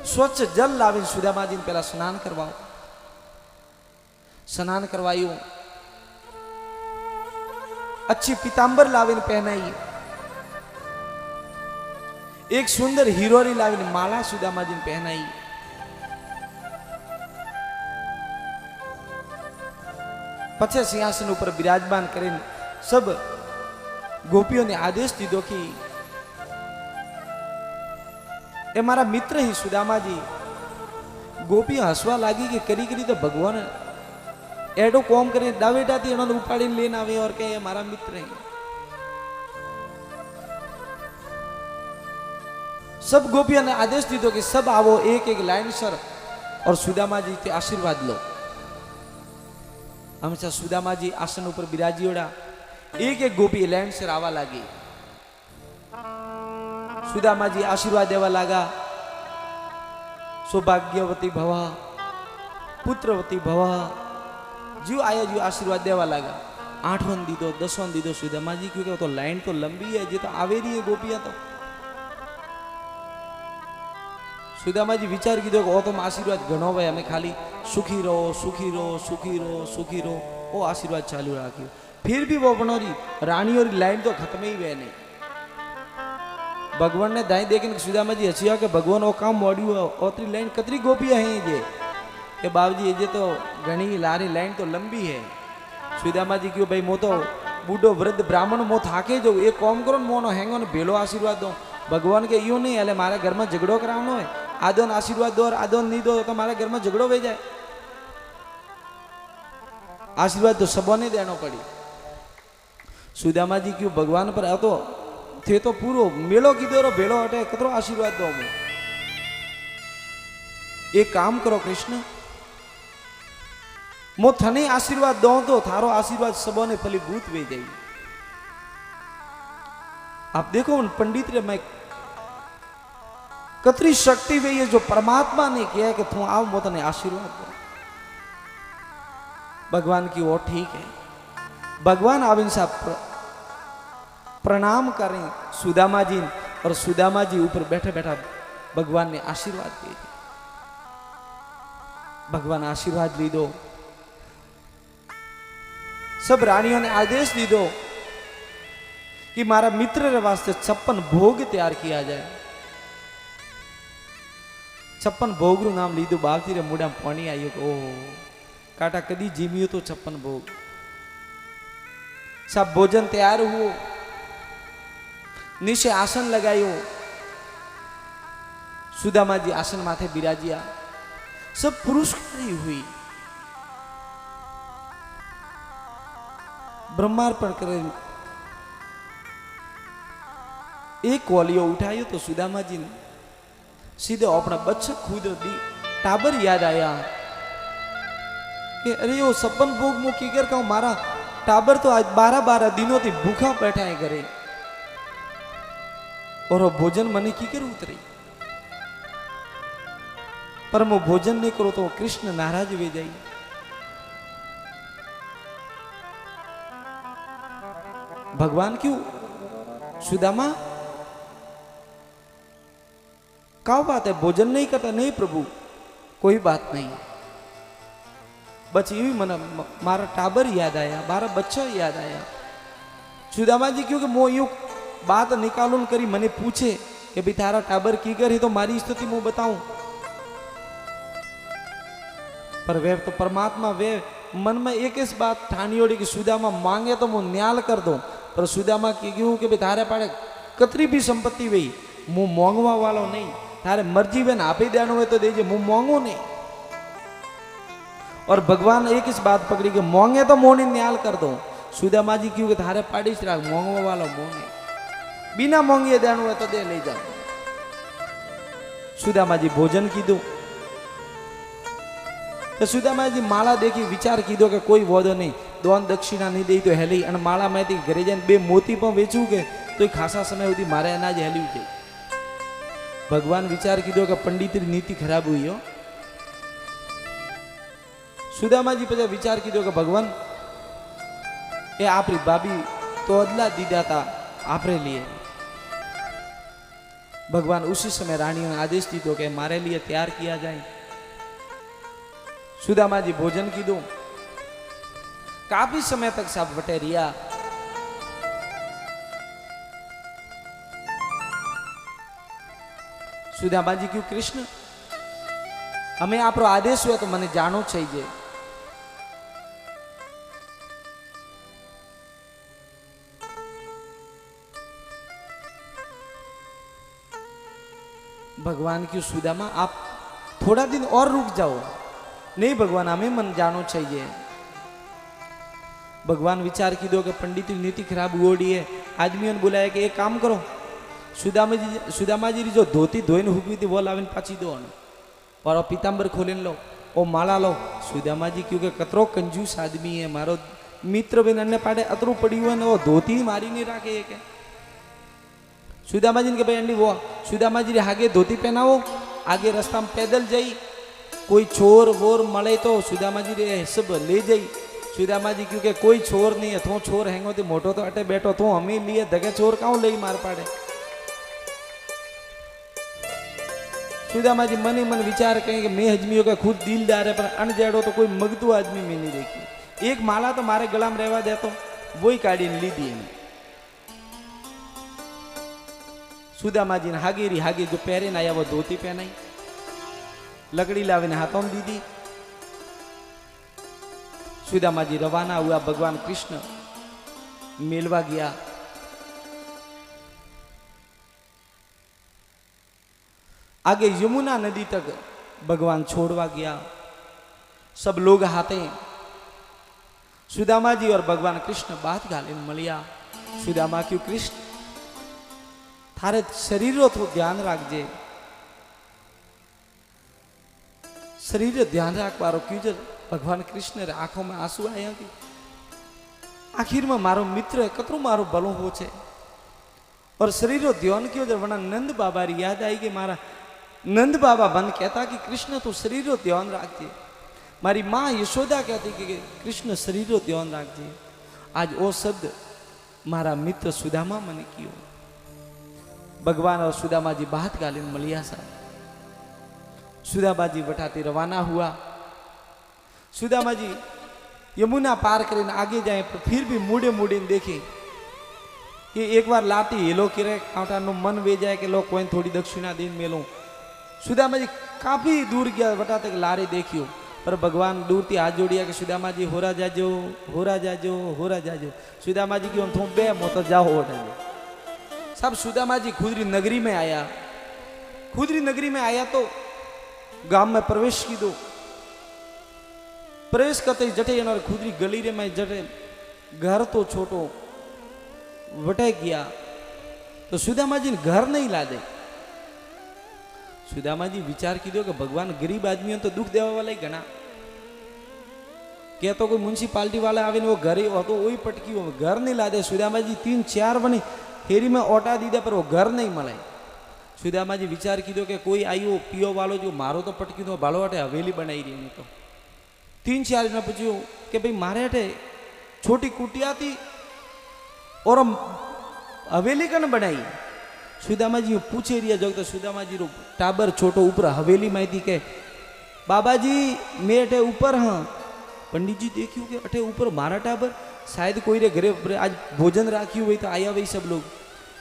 स्वच्छ जल लावी सुदामा जी ने पहला स्नान करवाओ। स्नान करवायो, अच्छी पीतांबर लावीन पहनाई, एक सुंदर हीरोरी लावीन माला सुदामा जी ने पहनाई। पछे सिंहासन ऊपर विराजमान करीन सब गोपियों ने आदेश दीदो कि ए मारा मित्र ही सुदामा जी। गोपियां हसवा लागी कि करी करी तो भगवान एडो कोम करे दावेटा थी एनो उपाड़ी लेने आवे और कहे मारा मित्र है। सब गोपियों ने आदेश दीदो कि सब आवो एक एक लाइन सर और सुदामा जी ते आशीर्वाद लो। हमेशा सुदामा जी आसन ऊपर विराजियोड़ा, एक एक गोपी लाइन से आवा लागी। सुदामा जी आशीर्वाद देवा लगा। सौभाग्यवती भवा, पुत्रवती भवा, जो आया जो आशीर्वाद देवा लगा। 8वां दीदो 10वां दीदो सुदामा जी, क्योंकि तो लाइन तो लंबी है, जो तो आवे रही है गोपियां तो। सुदामा जी विचार कीधो कि ओ तो आशीर्वाद घणो भाई, हमें खाली सुखी रहो सुखी रहो सुखी रहो सुखी रहो, वो आशीर्वाद चालू रखियो। फिर भी वो बनोरी रानी और लाइन तो खत्म ही वे नहीं। भगवान ने दाई देखने सुदामा जी हसिया के भगवान वो काम मोड़ियो ओतरी लाइन कतरी गोपियां हैं ये के बाबूजी ये तो घनी लारी लाइन तो लंबी है। सुदामा जी क्यों भाई मो तो बूढ़ो वृद्ध ब्राह्मण मो थाके जो एक कॉम करो मोनो हैंगो ने भेलो आशीर्वाद दो भगवान के यूं नहीं हले मारे घर में झगड़ो करावनो है आदोन आशीर्वाद दो और आदोन नहीं दो तो मारे घर में झगड़ो हो जाए। आशीर्वाद तो सबोने देनो पड़ी। सुदामा जी क्यों भगवान पर आ तो थे तो पूरो मेलो कीधो रो भेलो हटे कतरो आशीर्वाद दो मैं एक काम करो कृष्ण मो थने आशीर्वाद दो तो थारो आशीर्वाद सबोने फलीभूत वे जाई। आप देखो उन पंडित रे मैं कतरी शक्ति वे ये जो परमात्मा ने किया है कि तू आओ मो तने आशीर्वाद दो। भगवान की वो ठीक है भगवान आप इनसा प्रणाम करें सुदामा जी और सुदामा जी ऊपर बैठे बैठा भगवान ने आशीर्वाद दे दिया। भगवान आशीर्वाद ली दो सब रानियों ने आदेश दी दो कि मारा मित्र रे वास्ते 56 भोग तैयार किया जाए। 56 भोग रू नाम लीधु बावती रे मुड़ा पानी आयो ओ काटा कदी जीमियो तो 56 भोग सब भोजन तैयार हुओ नीचे आसन लगायो सुदामा जी आसन माथे बिराजिया सब पुरस्कारी हुई ब्रह्मार्पण करे एक कोलियो उठायो तो सुदामा जी ने सीधे अपना बच्चा खुद दी टाबर याद आया कि अरे वो 56 भोग मु की कर कहूं मारा टाबर तो आज 12-12 दिनों थी भूखा बैठा है घरे और वो भोजन मने की कर उतरी पर वो भोजन नहीं करो तो कृष्ण नाराज वे जाई। भगवान क्यों सुदामा क्या बात है भोजन नहीं करता नहीं प्रभु कोई बात नहीं बस ये मन मारा टाबर याद आया 12 बच्चा याद आया। सुदामा जी क्योंकि मो यू बात निकालो करी मने पूछे कि भाई तारा टाबर की कर है तो मारी स्थिति मु बताऊं पर वे तो परमात्मा वे मन में एक इस बात ठानी ओड़ी कि सुदामा मांगे तो मु न्याल कर दो पर सुदामा की क्यों कि भाई तारे पाड़े कतरी भी संपत्ति वही मु मांगवा वालो नहीं तारे मर्जी वे आप ही देनो है तो दीजिए मु मांगो नहीं। और भगवान एक इस बात पकड़ी कि मांगे तो मोनी न्याल कर दो सुदामा जी क्यों थारे पाड़ी से मांगवा वालो मोने बिना मांगिए देनो है तो दे ले जाओ। सुदामा जी भोजन कीधो तो सुदामा जी माला देखी विचार कीधो कि कोई वोदो नहीं दोन दक्षिणा नहीं दे तो हेली और माला में घरे जाने बे मोती पर वेचू के तो खासा समय होती मारे अनाज हेल्यू जाए। भगवान विचार कीधो कि पंडित री नीति खराब हुई हो। सुदामा जी पे विचार कीधो कि भगवान ये आपरी भाभी तो अदला दीदा था आपरे लिए। भगवान उसी समय रानियों ने आदेश दीधो कि मारे लिए तैयार किया जाए। सुदामा जी भोजन कीधो काफी समय तक सब बटे रिया। सुदामा जी क्यों कृष्ण हमें आप आदेश हुआ तो मने जानो चाहिए। भगवान की सुदामा आप थोड़ा दिन और रुक जाओ। नहीं भगवान हमें मन जानो चाहिए। भगवान विचार की दो कि पंडित की नीति खराब हुई है। आदमियों ने बुलाया कि एक काम करो सुदामा जी जो धोती धोईने हुई थी वो लावीने पाछी दो और पीतांबर खोलीने लो और माला लो। सुदामा जी क्योंकि कतरो कंजूस आदमी है मारो मित्र बिन अन्य पाटे अतरू पड़ी हुआ वो धोती मारी नहीं राखे के। सुदामा जी ने भाई अंडी वो सुदामा जी आगे धोती पहनाओ आगे रास्ता में पैदल जाई कोई छोर वोर मले तो सुदामा जी रे सब ले जाई। सुदामा जी क्योंकि कोई छोर नहीं है थो छोर हैंगो तो मोटो तो अटे बैठो तो हमें लिए धगे छोर काऊ ले मार पाड़े। सुदामा जी मन ही मन विचार करें कि मैं हजमियों का खुद दिलदार है पर अनजाड़ो तो कोई मगतू आदमी में नहीं देखी। एक माला तो मारे गला में रहवा दे तो वही काढ़ी ली दी। सुदामा जी ने हागेरी हागे जो पहरे ना आया वो धोती पहनाई, लकड़ी लावीने हाथों में दी दी। सुदामा जी रवाना हुआ, भगवान कृष्ण मेलवा गया। आगे यमुना नदी तक भगवान छोड़वा गया। सब लोग हाथे सुदामा जी और भगवान कृष्ण बात गाले मलिया। सुदामा क्यों कृष्ण थारे शरीर तो ध्यान राखजे, शरीर ध्यान राखवारो क्यों जर भगवान कृष्ण रे आंखों में आंसू आया कि आखिर में मारो मित्र है कतरो मारो भलो हो छे। और शरीर ध्यान क्यों जर वना नंद बाबा री याद आई कि मारा नंद बाबा बन कहता कि कृष्ण तो शरीर ध्यान राखजे। मारी माँ यशोदा कहती कि कृष्ण शरीर ध्यान राखजे। आज ओ शब्द मारा मित्र सुदामा मने कियो। भगवान और सुदामा जी बात गाले मलिया सा। सुदामा जी बटाते रवाना हुआ। सुदामा जी यमुना पार करीने आगे जाए तो फिर भी मुड़े मुड़े देखे कि एक बार लाती हेलो करे कांटा नो मन वे जाए कि लोग कोई थोड़ी दक्षिणा दिन मेलो। सुदामा जी काफी दूर गया बटाते लारे देखियो, पर भगवान दूर थी हाथ जोड़िया कि सुदामा जी होरा जाजो होरा जाजो होरा जाजो। सुदामा जी की हम थो बे मोत जाओ ओढ़े सब। सुदामा जी खुदरी नगरी में आया। खुदरी नगरी में आया तो गांव में प्रवेश की दो। प्रवेश करते जटे और खुदरी गली रे में जटे घर तो छोटो वटे गया तो सुदामा जी ने घर नहीं ला दे। सुदामा जी विचार की दो कि भगवान गरीब आदमी तो दुख देवा वाला ही घना। क्या तो कोई म्युनिसिपालिटी वाला आवे वो घर ही हो तो वही पटकी हो, घर नहीं ला दे। सुदामा जी 3-4 बनी हेरी में ओटा दीदा पर वो घर नहीं मिले। सुदामा जी विचार की दो कि कोई आयो पियो वालो जो मारो तो पटकी दो बालो अटे हवेली बनाई रही नहीं। तो 3-4 ने पूछ्यो कि भाई मारे अटे छोटी कुटिया थी और हवेली कन बनाई। सुदामा जी पूछे रिया जो तो सुदामा जी रो टाबर छोटो ऊपर हवेली में थी के बाबा जी मैं अटे ऊपर हाँ। पंडित जी देखियो कि अटे ऊपर मारा टाबर शायद कोई रे घरे आज भोजन राख्यू हुई तो आया वही सब लोग।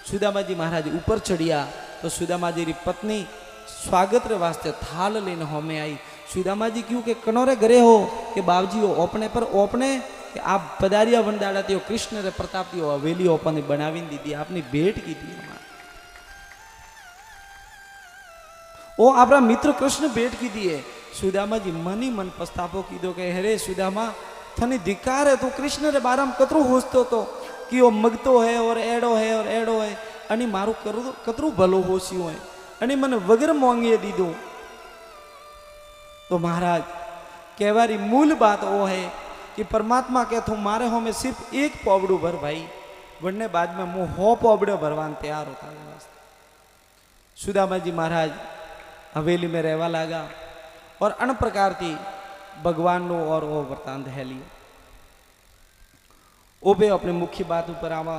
सुदामा जी महाराज ऊपर चढ़िया तो सुदामा जी री पत्नी स्वागत रे वास्ते थाल लेने होमे आई। सुदामा जी क्यों के कनोरे घरे हो कि बाबजी हो ओपने पर ओपने कि आप पदारिया वंदाड़ा थी कृष्ण रे प्रताप थी हवेली ओपने बनावी दीदी आपने भेंट की थी। ओ आपरा मित्र कृष्ण भेंट की दिए। सुदामा जी मनी मन पछतापो कीधो के हरे सुदामा थने धिकार है तो कृष्ण रे बारे में कतरो होसतो तो कि वो मगतो है और एड़ो है और एड़ो है अनि मारू कतरो भलो होस्यो है अनि मन वगर मोंगे दीदो। तो महाराज कहवारी मूल बात वो है कि परमात्मा कहतो मारे हो में सिर्फ एक पोबड़ू भर भाई वरने बाद में मुंह हो पोबड़ो भरवान तैयार होता है। सुदामा जी महाराज हवेली में रहवा लगा और अन प्रकार थी भगवान नो और वो वरतांत है लियो। ओबे अपने मुख्य बात ऊपर आवा।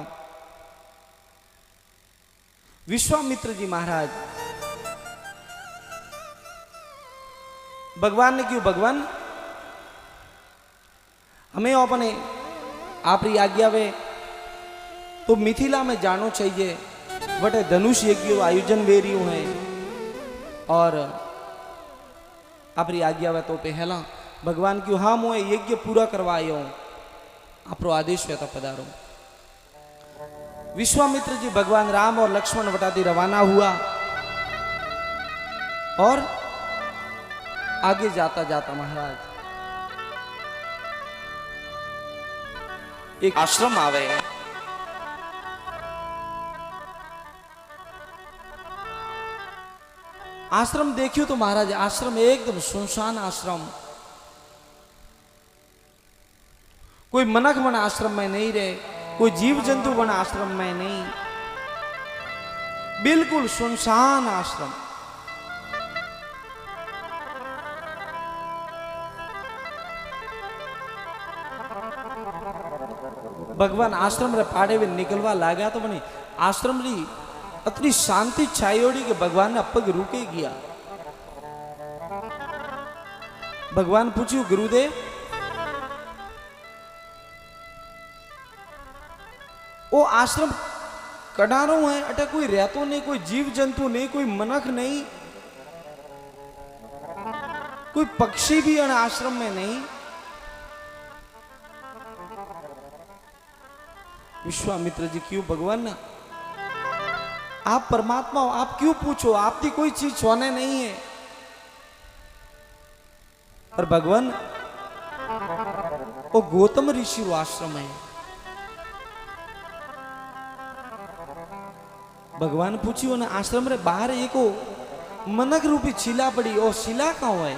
विश्वामित्र जी महाराज भगवान ने क्यों भगवान हमें अपने आप री आज्ञा वे तो मिथिला में जानो चाहिए बटे धनुष यज्ञ आयोजन वे रही है और आप री आज्ञा वे तो पहला भगवान क्यों हाँ मोए यज्ञ पूरा करवायो आपरो आदेश वे तो पधारो। विश्वामित्र जी भगवान राम और लक्ष्मण वटाती रवाना हुआ और आगे जाता जाता महाराज एक आश्रम आवे। आश्रम देखियो तो महाराज आश्रम एकदम सुनसान आश्रम। कोई मनक बना आश्रम में नहीं रहे, कोई जीव जंतु बना आश्रम में नहीं, बिल्कुल सुनसान आश्रम। भगवान आश्रम रे पाड़े में निकलवा लागा तो बनी आश्रम री अतनी शांति छायोड़ी के भगवान ने पग रुके गया। भगवान पूछ्यू गुरुदेव ओ आश्रम कडारो है अटे कोई रहतो नहीं, कोई जीव जंतु नहीं, कोई मनख नहीं, कोई पक्षी भी अन आश्रम में नहीं। विश्वामित्र जी क्यों भगवान, आप परमात्मा हो, आप क्यों पूछो, आपकी कोई चीज छुआने नहीं है। पर भगवान वो गौतम ऋषि रो आश्रम है। भगवान पूछियो ना आश्रम रे बाहर एको मनक रूपी शिला पड़ी, ओ शिला कहाँ है।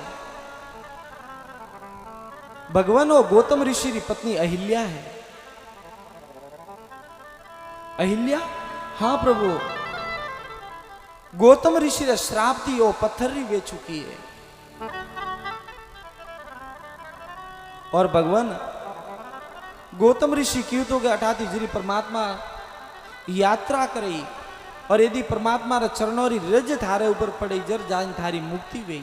भगवान वो गौतम ऋषि री पत्नी अहिल्या है। अहिल्या, हाँ प्रभु, गौतम ऋषि रे श्राप थी वो पत्थर री वे चुकी है। और भगवान गौतम ऋषि क्यों तो के अटाती जरी परमात्मा यात्रा करे, और यदि परमात्मा रे चरणों री रज थारे ऊपर पड़े जर जान थारी मुक्ति वे।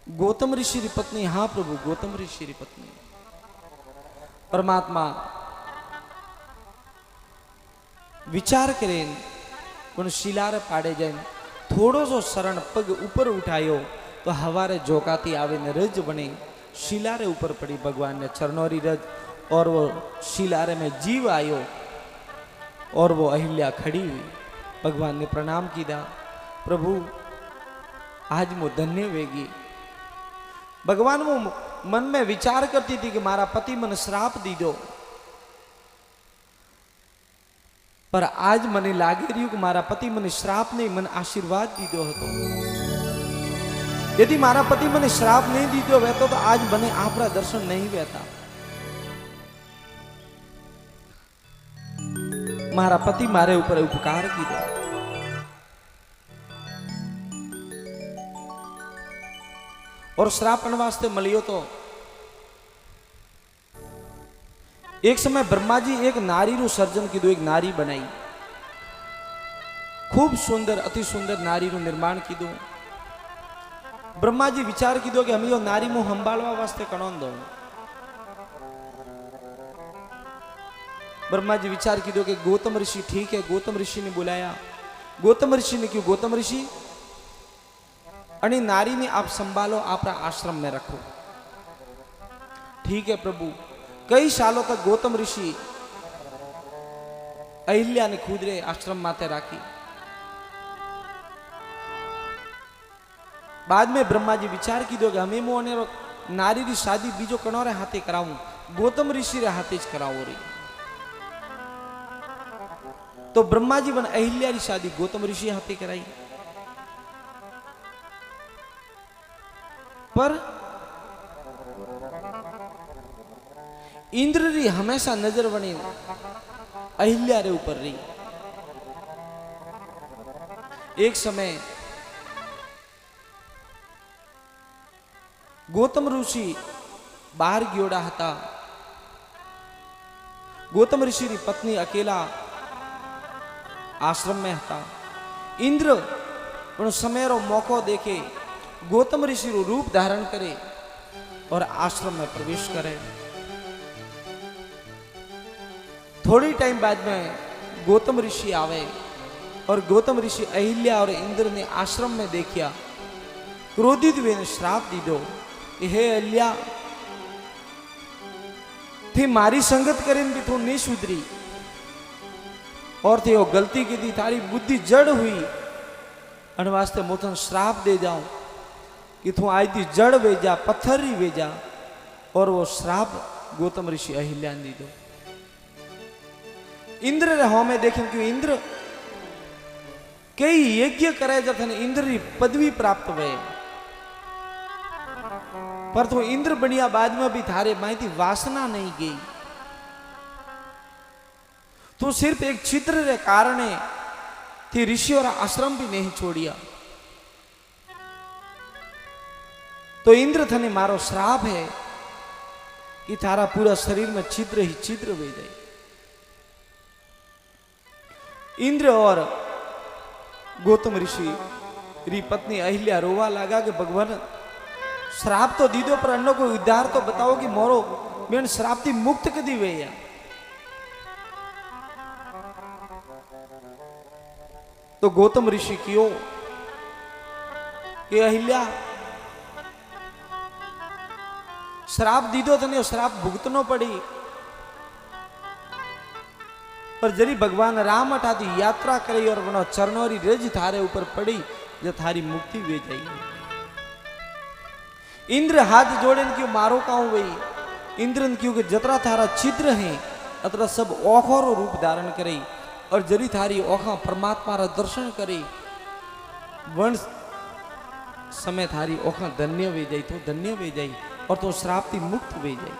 गौतम ऋषि री पत्नी, हाँ प्रभु, गौतम ऋषि री पत्नी। परमात्मा विचार करें उन शिलारे पाड़े जाए, थोड़ो सो शरण पग ऊपर उठायो तो हवारे जोकाती आवे ने रज बने, शिलारे ऊपर पड़ी भगवान ने चरणोरी रज, और वो शिलारे में जीव आयो और वो अहिल्या खड़ी हुई। भगवान ने प्रणाम किया, प्रभु आज मो धन्य वेगी। भगवान वो मन में विचार करती थी कि मारा पति मन श्राप दी दो, पर आज मने लागे रही कि मारा पति मने श्राप नहीं, मन आशीर्वाद दी दो हतो। यदि मारा पति मने श्राप नहीं दी दो वैतो तो आज मने आपरा दर्शन नहीं वेता। मारा पति मारे ऊपर उपकार की दो। और श्रापण वास्ते मलियो तो एक समय ब्रह्मा जी एक नारी रू सर्जन कीधु, एक नारी बनाई, खूब सुंदर, अति सुंदर नारी रू निर्माण कीधु। ब्रह्मा जी विचार कीधो कि हम यो नारी मु संभाळवा वास्ते कणोन दो। ब्रह्मा जी विचार कीधो कि गौतम ऋषि, ठीक है। गौतम ऋषि ने बुलाया। गौतम ऋषि ने क्यों, गौतम ऋषि अणी नारी ने आप संभालो, आपरा आश्रम में रखो। ठीक है प्रभु। कई सालों तक गौतम ऋषि अहिल्या ने खुद रे आश्रम माते राखी। बाद में ब्रह्मा जी विचार कीधो कि हमें मोने नारी री शादी बीजो कणोरे हाथे कराऊं, गौतम ऋषि रे हाथे ज करावो री। तो ब्रह्मा जी बन अहिल्या री शादी गौतम ऋषि हाथे कराई। पर इंद्र री हमेशा नजर बनी अहिल्या रे ऊपर रही। एक समय गौतम ऋषि बाहर गयोड़ा हता। गौतम ऋषि री पत्नी अकेला आश्रम में हता। इंद्र उन समय रो मौको देखे गौतम ऋषि रो रूप धारण करे और आश्रम में प्रवेश करे। थोड़ी टाइम बाद में गौतम ऋषि आवे और गौतम ऋषि अहिल्या और इंद्र ने आश्रम में देखिया। क्रोधित वे ने श्राप दीधो, हे अहिल्या, थी मारी संगत करीन भी तू नहीं सुधरी और थी वो गलती की थी, थारी बुद्धि जड़ हुई अन वास्ते मोथन श्राप दे जाऊं कि तू आज थी जड़ वेजा, पत्थर ही वेजा। और वो श्राप गौतम ऋषि अहिल्या ने दीधो। इंद्र रे होमे देखें कि इंद्र कई यज्ञ करे जथन इंद्र री पदवी प्राप्त हुए, पर तो इंद्र बनिया बाद में भी थारे माहिती वासना नहीं गई। तो सिर्फ एक छिद्र रे कारणे थी ऋषि और आश्रम भी नहीं छोड़िया। तो इंद्र थने मारो श्राप है कि थारा पूरा शरीर में छिद्र ही छिद्र वे जाए। इंद्र और गौतम ऋषि री पत्नी अहिल्या रोवा लगा कि भगवान श्राप तो दीदो पर अन्नो कोई उद्धार तो बताओ कि मोरो बेन श्राप थी मुक्त कदी वे या तो गौतम ऋषि कियो कि अहिल्या श्राप दीदो तने श्राप भुगतनो पड़ी पर जरी भगवान राम अठाती यात्रा करी और वनो चरणोरी रज थारे ऊपर पड़ी जो थारी मुक्ति वे जाई। इंद्र हाथ जोड़े क्यों मारो काऊ वही इंद्र क्यों के जतरा थारा छिद्र हैं अतरा सब ओखोरो रूप धारण करे और जरी थारी ओखा परमात्मा रा दर्शन करे वन समय थारी ओखा धन्य वे जाई तो धन्य वे जाई और तो श्राप थी मुक्त वे जाई।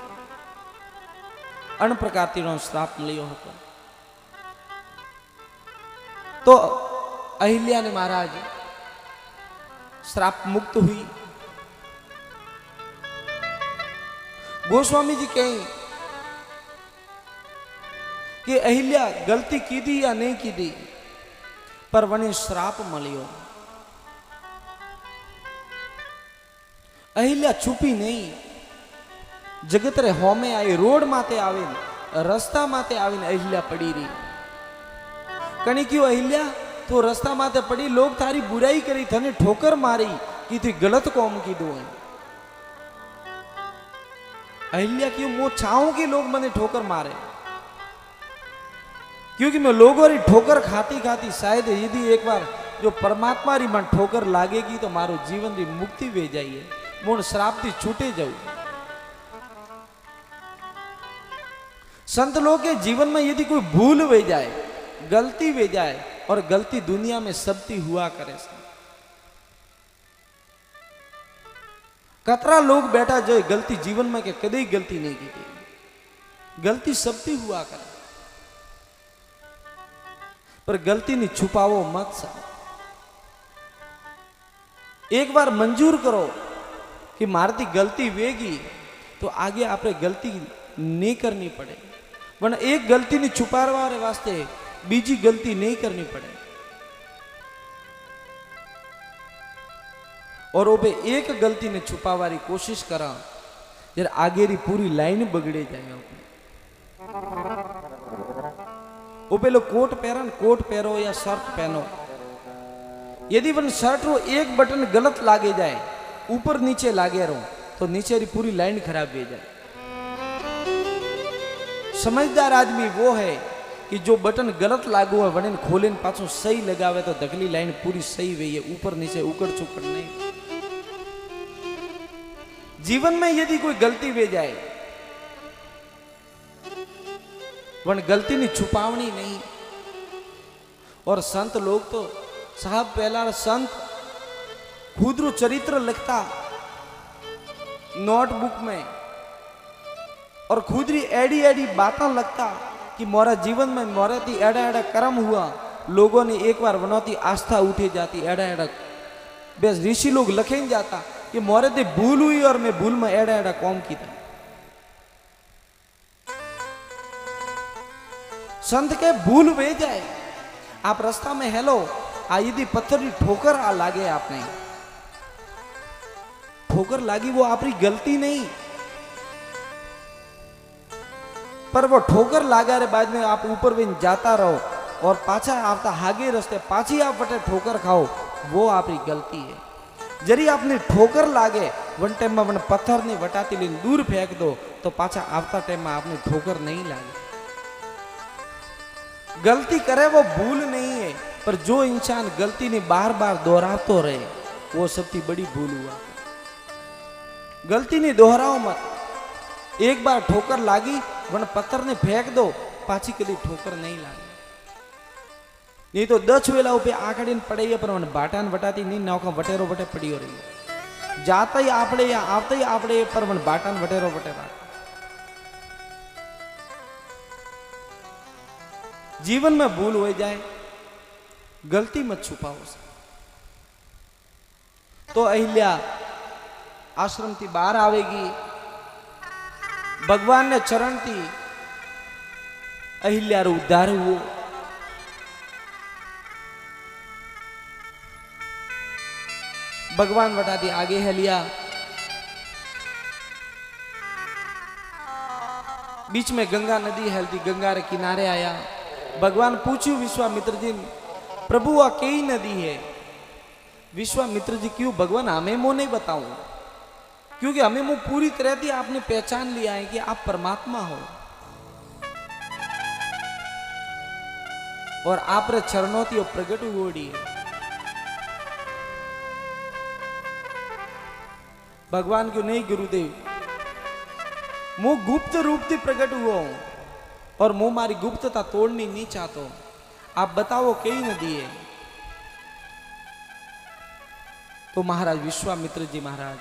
अन प्रकार थी श्राप लियो हतो तो अहिल्या ने महाराज श्राप मुक्त हुई। गोस्वामी जी कहें कि अहिल्या गलती की दी या नहीं की दी पर वने श्राप मलियो। अहिल्या छुपी नहीं जगत रे होमे आई रोड माते आवे रस्ता माते आवे अहिल्या पड़ी रही कणी क्यों अहिल्या तो रस्ता माते पड़ी लोग थारी बुराई करी थने ठोकर मारी कि तू गलत कौम की दो है। अहिल्या क्यों मो चाहूं कि लोग मने ठोकर मारे क्योंकि मैं लोगों री ठोकर खाती खाती शायद यदि एक बार जो परमात्मा री मन ठोकर लागेगी तो मारो जीवन री मुक्ति वे जाइए मोन श्राप थी छूटे जाऊ। संत लोग के जीवन में यदि कोई भूल वे जाए गलती वे जाए और गलती दुनिया में सबती हुआ करे कतरा लोग बैठा जो गलती जीवन में के कदे गलती नहीं की थी गलती सबती हुआ करे पर गलती नहीं छुपावो मत सा। एक बार मंजूर करो कि मारती गलती वेगी तो आगे आपने गलती नहीं करनी पड़े वरना एक गलती नहीं छुपावा वास्ते बीजी गलती नहीं करनी पड़े और वो एक गलती ने छुपावारी कोशिश करा जरा आगे री पूरी लाइन बगड़े जाए। वो पेलो कोट पहरो या शर्ट पहनो यदि वन शर्ट रो एक बटन गलत लागे जाए ऊपर नीचे लागे रहो तो नीचे री पूरी लाइन खराब हो जाए। समझदार आदमी वो है कि जो बटन गलत लागू है वने खोले पाछो सही लगावे तो दगली लाइन पूरी सही हुई है ऊपर नीचे उकड़ चुकड़ नहीं। जीवन में यदि कोई गलती वे जाए वन गलती नहीं छुपावनी नहीं। और संत लोग तो साहब पहला संत खुद रो चरित्र लिखता नोटबुक में और खुद री एडी एडी बातें लगता कि मोरा जीवन में मोरा थी एड़ा एड़ा कर्म हुआ लोगों ने एक बार वनौती आस्था उठे जाती एड़ा एड़ा बस ऋषि लोग लखें जाता कि मोरे ते भूल हुई और मैं भूल में एड़ा एड़ा कौम की था। संत के भूल वे जाए आप रास्ता में हेलो आ यदि पत्थर की ठोकर आ लागे आपने ठोकर लागी वो आपकी गलती नहीं पर वो ठोकर लागा रे बाद में आप ऊपर भी जाता रहो और पाछा आपता हागे रास्ते पाछी आप वटे ठोकर खाओ वो आपकी गलती है। जरी आपने ठोकर लागे वन टाइम में वन पत्थर ने वटाती लेने दूर फेंक दो तो पाछा आवता टाइम में आपने ठोकर नहीं लागे। गलती करे वो भूल नहीं है पर जो इंसान गलती ने बार बार दोहरातो रहे वो सबसे बड़ी भूल हुआ। गलती ने दोहराओ मत एक बार ठोकर लागी वन पत्थर ने फेंक दो पाछी कभी ठोकर नहीं लागे नहीं तो 10 वेला पे आकड़ी पड़े पर वन बाटान वटाती नहीं नौका वटेरो वटे पड़ी हो रही जाता ही आपड़े या आवता ही आपड़े पर वन बाटान वटेरो वटे जीवन में भूल हो जाए गलती मत छुपाओ तो अहिल्या आश्रम थी बाहर आवेगी भगवान ने चरण थी अहिल्या रो उद्धार हुओ। भगवान वटा दी आगे हलिया बीच में गंगा नदी हेलती, गंगा रे किनारे आया। भगवान पूछ्યું विश्वामित्र जी, प्रभु आ कई नदी है? विश्वामित्र जी क्यों भगवान हमें मुंह नहीं बताऊं, क्योंकि हमें मुंह पूरी तरह थी आपने पहचान लिया है कि आप परमात्मा हो और आप रे चरणों थी प्रगट हुई है। भगवान क्यों नहीं गुरुदेव, मुंह गुप्त रूप से प्रकट हुआ हूं और मुंह मारी गुप्तता तोड़नी नहीं चाहता, आप बताओ कई नदी है? तो महाराज विश्वामित्र जी महाराज,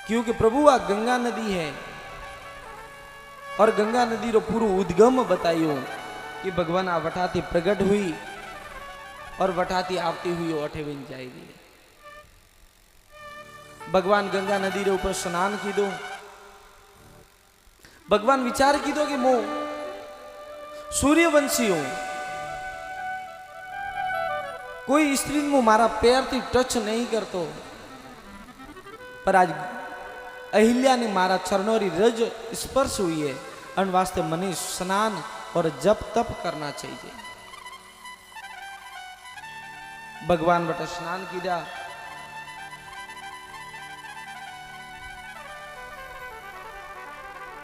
क्योंकि प्रभु आ गंगा नदी है और गंगा नदी रो पूरा उद्गम बताइयो कि भगवान आ वटाती प्रकट हुई और वटाती आवती हुई अठे बिन जाएगी। भगवान गंगा नदी रे ऊपर स्नान की दो। भगवान विचार की दो कि मो सूर्यवंशी हूं, कोई स्त्री मु मारा पैर थी टच नहीं करतो, पर आज अहिल्या ने मारा चरणों री रज स्पर्श हुई है अन वास्ते मने स्नान और जप तप करना चाहिए। भगवान बटा स्नान किया,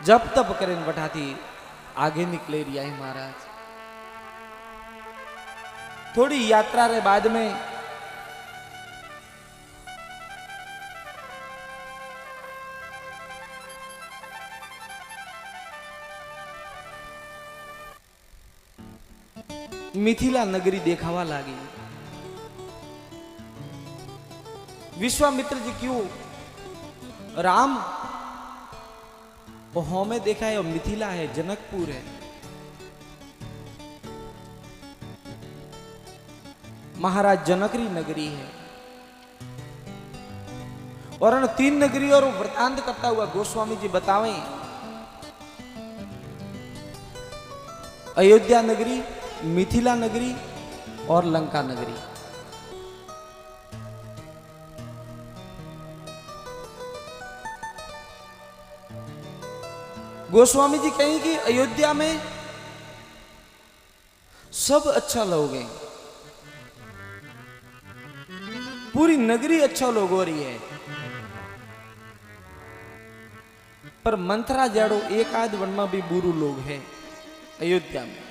जब तप करें बठाती आगे निकले रिया है महाराज। थोड़ी यात्रा रे बाद में मिथिला नगरी देखावा लागी। विश्वामित्र जी क्यों राम वो में देखा है, और मिथिला है, जनकपुर है, महाराज जनकरी नगरी है। और उन 3 नगरी और वृतांत करता हुआ गोस्वामी जी बतावे, अयोध्या नगरी, मिथिला नगरी और लंका नगरी। गोस्वामी जी कहें कि अयोध्या में सब अच्छा लोग हैं, पूरी नगरी अच्छा लोग हो रही है, पर मंथरा जाड़ो एक आध वन में भी बुरु लोग है अयोध्या में।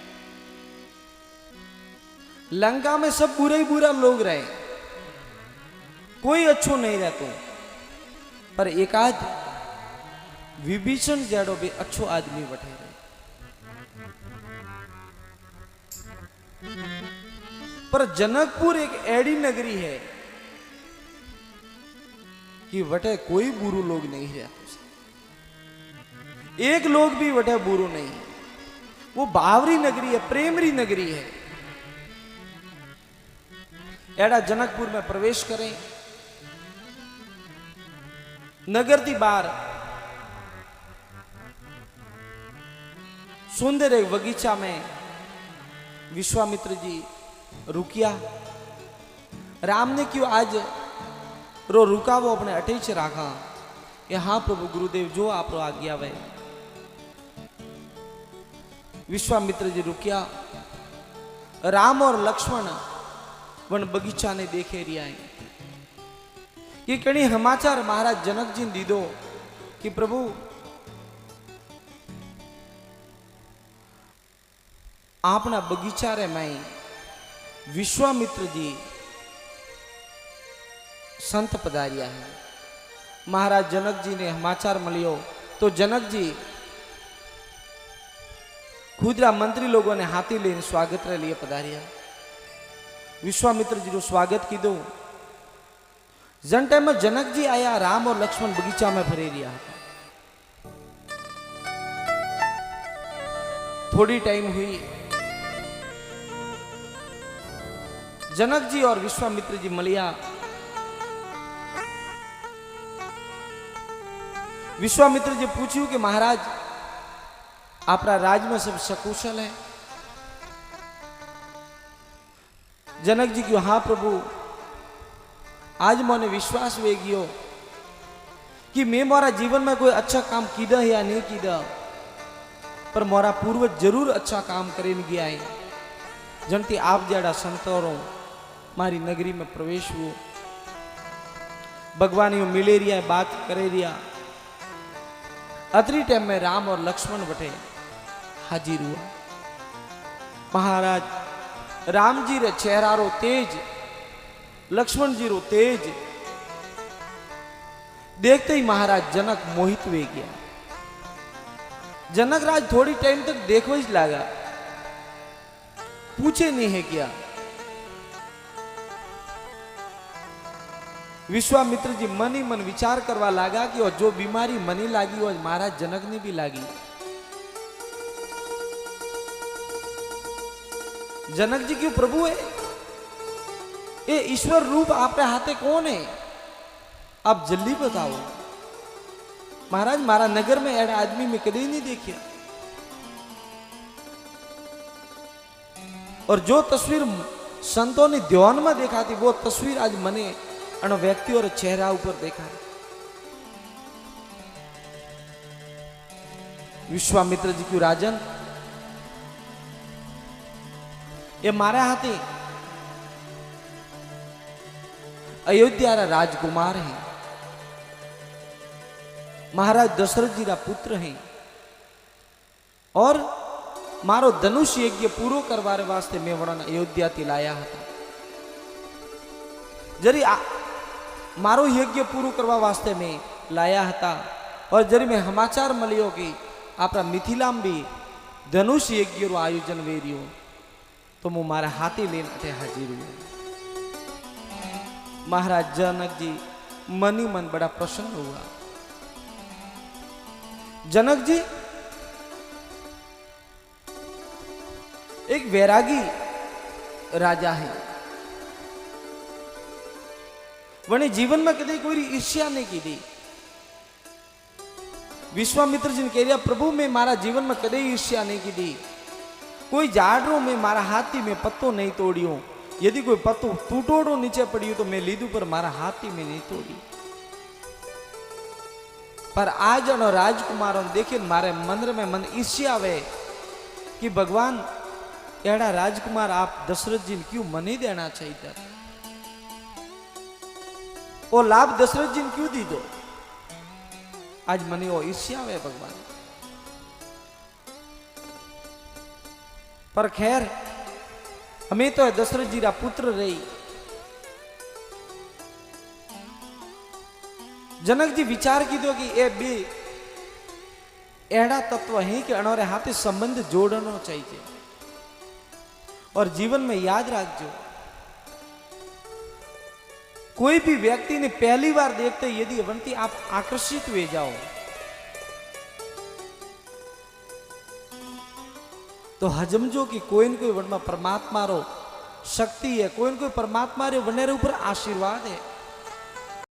लंका में सब बुरे ही बुरा लोग रहे, कोई अच्छो नहीं रहता, पर एक आध विभीषण जड़ो भी अच्छो आदमी बैठे रहे। पर जनकपुर एक ऐडी नगरी है कि वटे कोई बुरु लोग नहीं रहते, एक लोग भी वटे बुरु नहीं। वो बावरी नगरी है, प्रेमरी नगरी है। एड़ा जनकपुर में प्रवेश करें, नगर की बाहर सुंदर एक बगीचा में विश्वामित्र जी रुकिया। राम ने क्यों आज रो रुका वो अपने अटेच राखा, हाँ प्रभु गुरुदेव जो आप रो आज्ञा वे। विश्वामित्र जी रुकिया, राम और लक्ष्मण वन बगीचा ने देखे रिया है कि कणी समाचार महाराज जनक जी दीदो कि प्रभु आपना बगीचा रे में विश्वामित्र जी संत पधारिया है। महाराज जनक जी ने समाचार मिलियो तो जनक जी खुदरा मंत्री लोगों ने हाथी लेने स्वागत रे लिए पधारिया। विश्वामित्र जी को स्वागत की दो। जन टाइम में जनक जी आया, राम और लक्ष्मण बगीचा में भरे रिया था। थोड़ी टाइम हुई, जनक जी और विश्वामित्र जी मिलिया। विश्वामित्र जी पूछ्યું कि महाराज आपरा राज में सब सकुशल है? जनक जी क्यों हाँ प्रभु, आज मैंने विश्वास वे गयो कि मैं मारा जीवन में कोई अच्छा काम कीदा या नहीं कीदा, पर मोरा पूर्वज जरूर अच्छा काम करीने गया है। जनती आप जड़ा संतोरो मारी नगरी में प्रवेश हुओ, भगवान यू मिले रिया, बात करे रिया। अतरी टाइम में राम और लक्ष्मण बटे हाजिर हुआ। महाराज राम जी रे चेहरा रो तेज, लक्ष्मण जी रो तेज देखते ही महाराज जनक मोहित वे गया। जनक राज थोड़ी टाइम तक देखो ही लगा, पूछे नहीं है क्या। विश्वामित्र जी मन ही मन विचार करवा लगा कि और जो बीमारी मनी लागी वो महाराज जनक ने भी लागी। जनक जी क्यों प्रभु है, ये ईश्वर रूप आपके हाथे कौन है, आप जल्दी बताओ। महाराज मारा नगर में ऐसा आदमी में कभी नहीं देखा, और जो तस्वीर संतों ने ध्यान में देखा थी वो तस्वीर आज मने अन व्यक्ति और चेहरा ऊपर देखा है। विश्वामित्र जी क्यों राजन, ये मारे हाथी अयोध्या रा राजकुमार है, महाराज दशरथ जी रा पुत्र है, और मारो धनुष यज्ञ पूरो करवाने वास्ते मैं वड़न अयोध्या थी लाया था। जरी मारो यज्ञ पूरो करवा वास्ते में लाया था, और जरी में समाचार मलियो कि आपरा मिथिला में भी धनुष यज्ञ रो आयोजन वे रियो, तो मु मारा हाथी लेने अटे हाजिर हुआ। महाराज जनक जी मन ही मन बड़ा प्रसन्न हुआ। जनक जी एक वैरागी राजा है, वने जीवन में कभी कोई ईर्ष्या नहीं की थी। विश्वामित्र जी ने कह दिया प्रभु मैं मारा जीवन में कभी ईर्ष्या नहीं की थी, कोई जाड़ो में मारा हाथी में पत्तो नहीं तोड़ियो, यदि कोई पत्तो टूटोड़ो नीचे पड़ियो तो मैं लीधु पर मारा हाथी में नहीं तोड़ी। पर आज राजकुमारों देखे मारे मन में मन ईर्ष्या आवे कि भगवान एड़ा राजकुमार आप दशरथ जी ने क्यों मन ही देना चाहिए, वो लाभ दशरथ जी ने क्यों दी दो। आज मने वो ईर्ष्या आवे भगवान। पर खैर हमें तो दशरथ जी रा पुत्र रही। जनक जी विचार की दो कि ए बे एड़ा तत्व है कि अनोरे हाथे संबंध जोड़ना चाहिए, और जीवन में याद रखजो कोई भी व्यक्ति ने पहली बार देखते यदि अवंती आप आकर्षित हुए जाओ तो हजमजो कि कोई न कोई वन में परमात्मा रो शक्ति है, कोई न कोई परमात्मा रे वनेरे ऊपर आशीर्वाद है।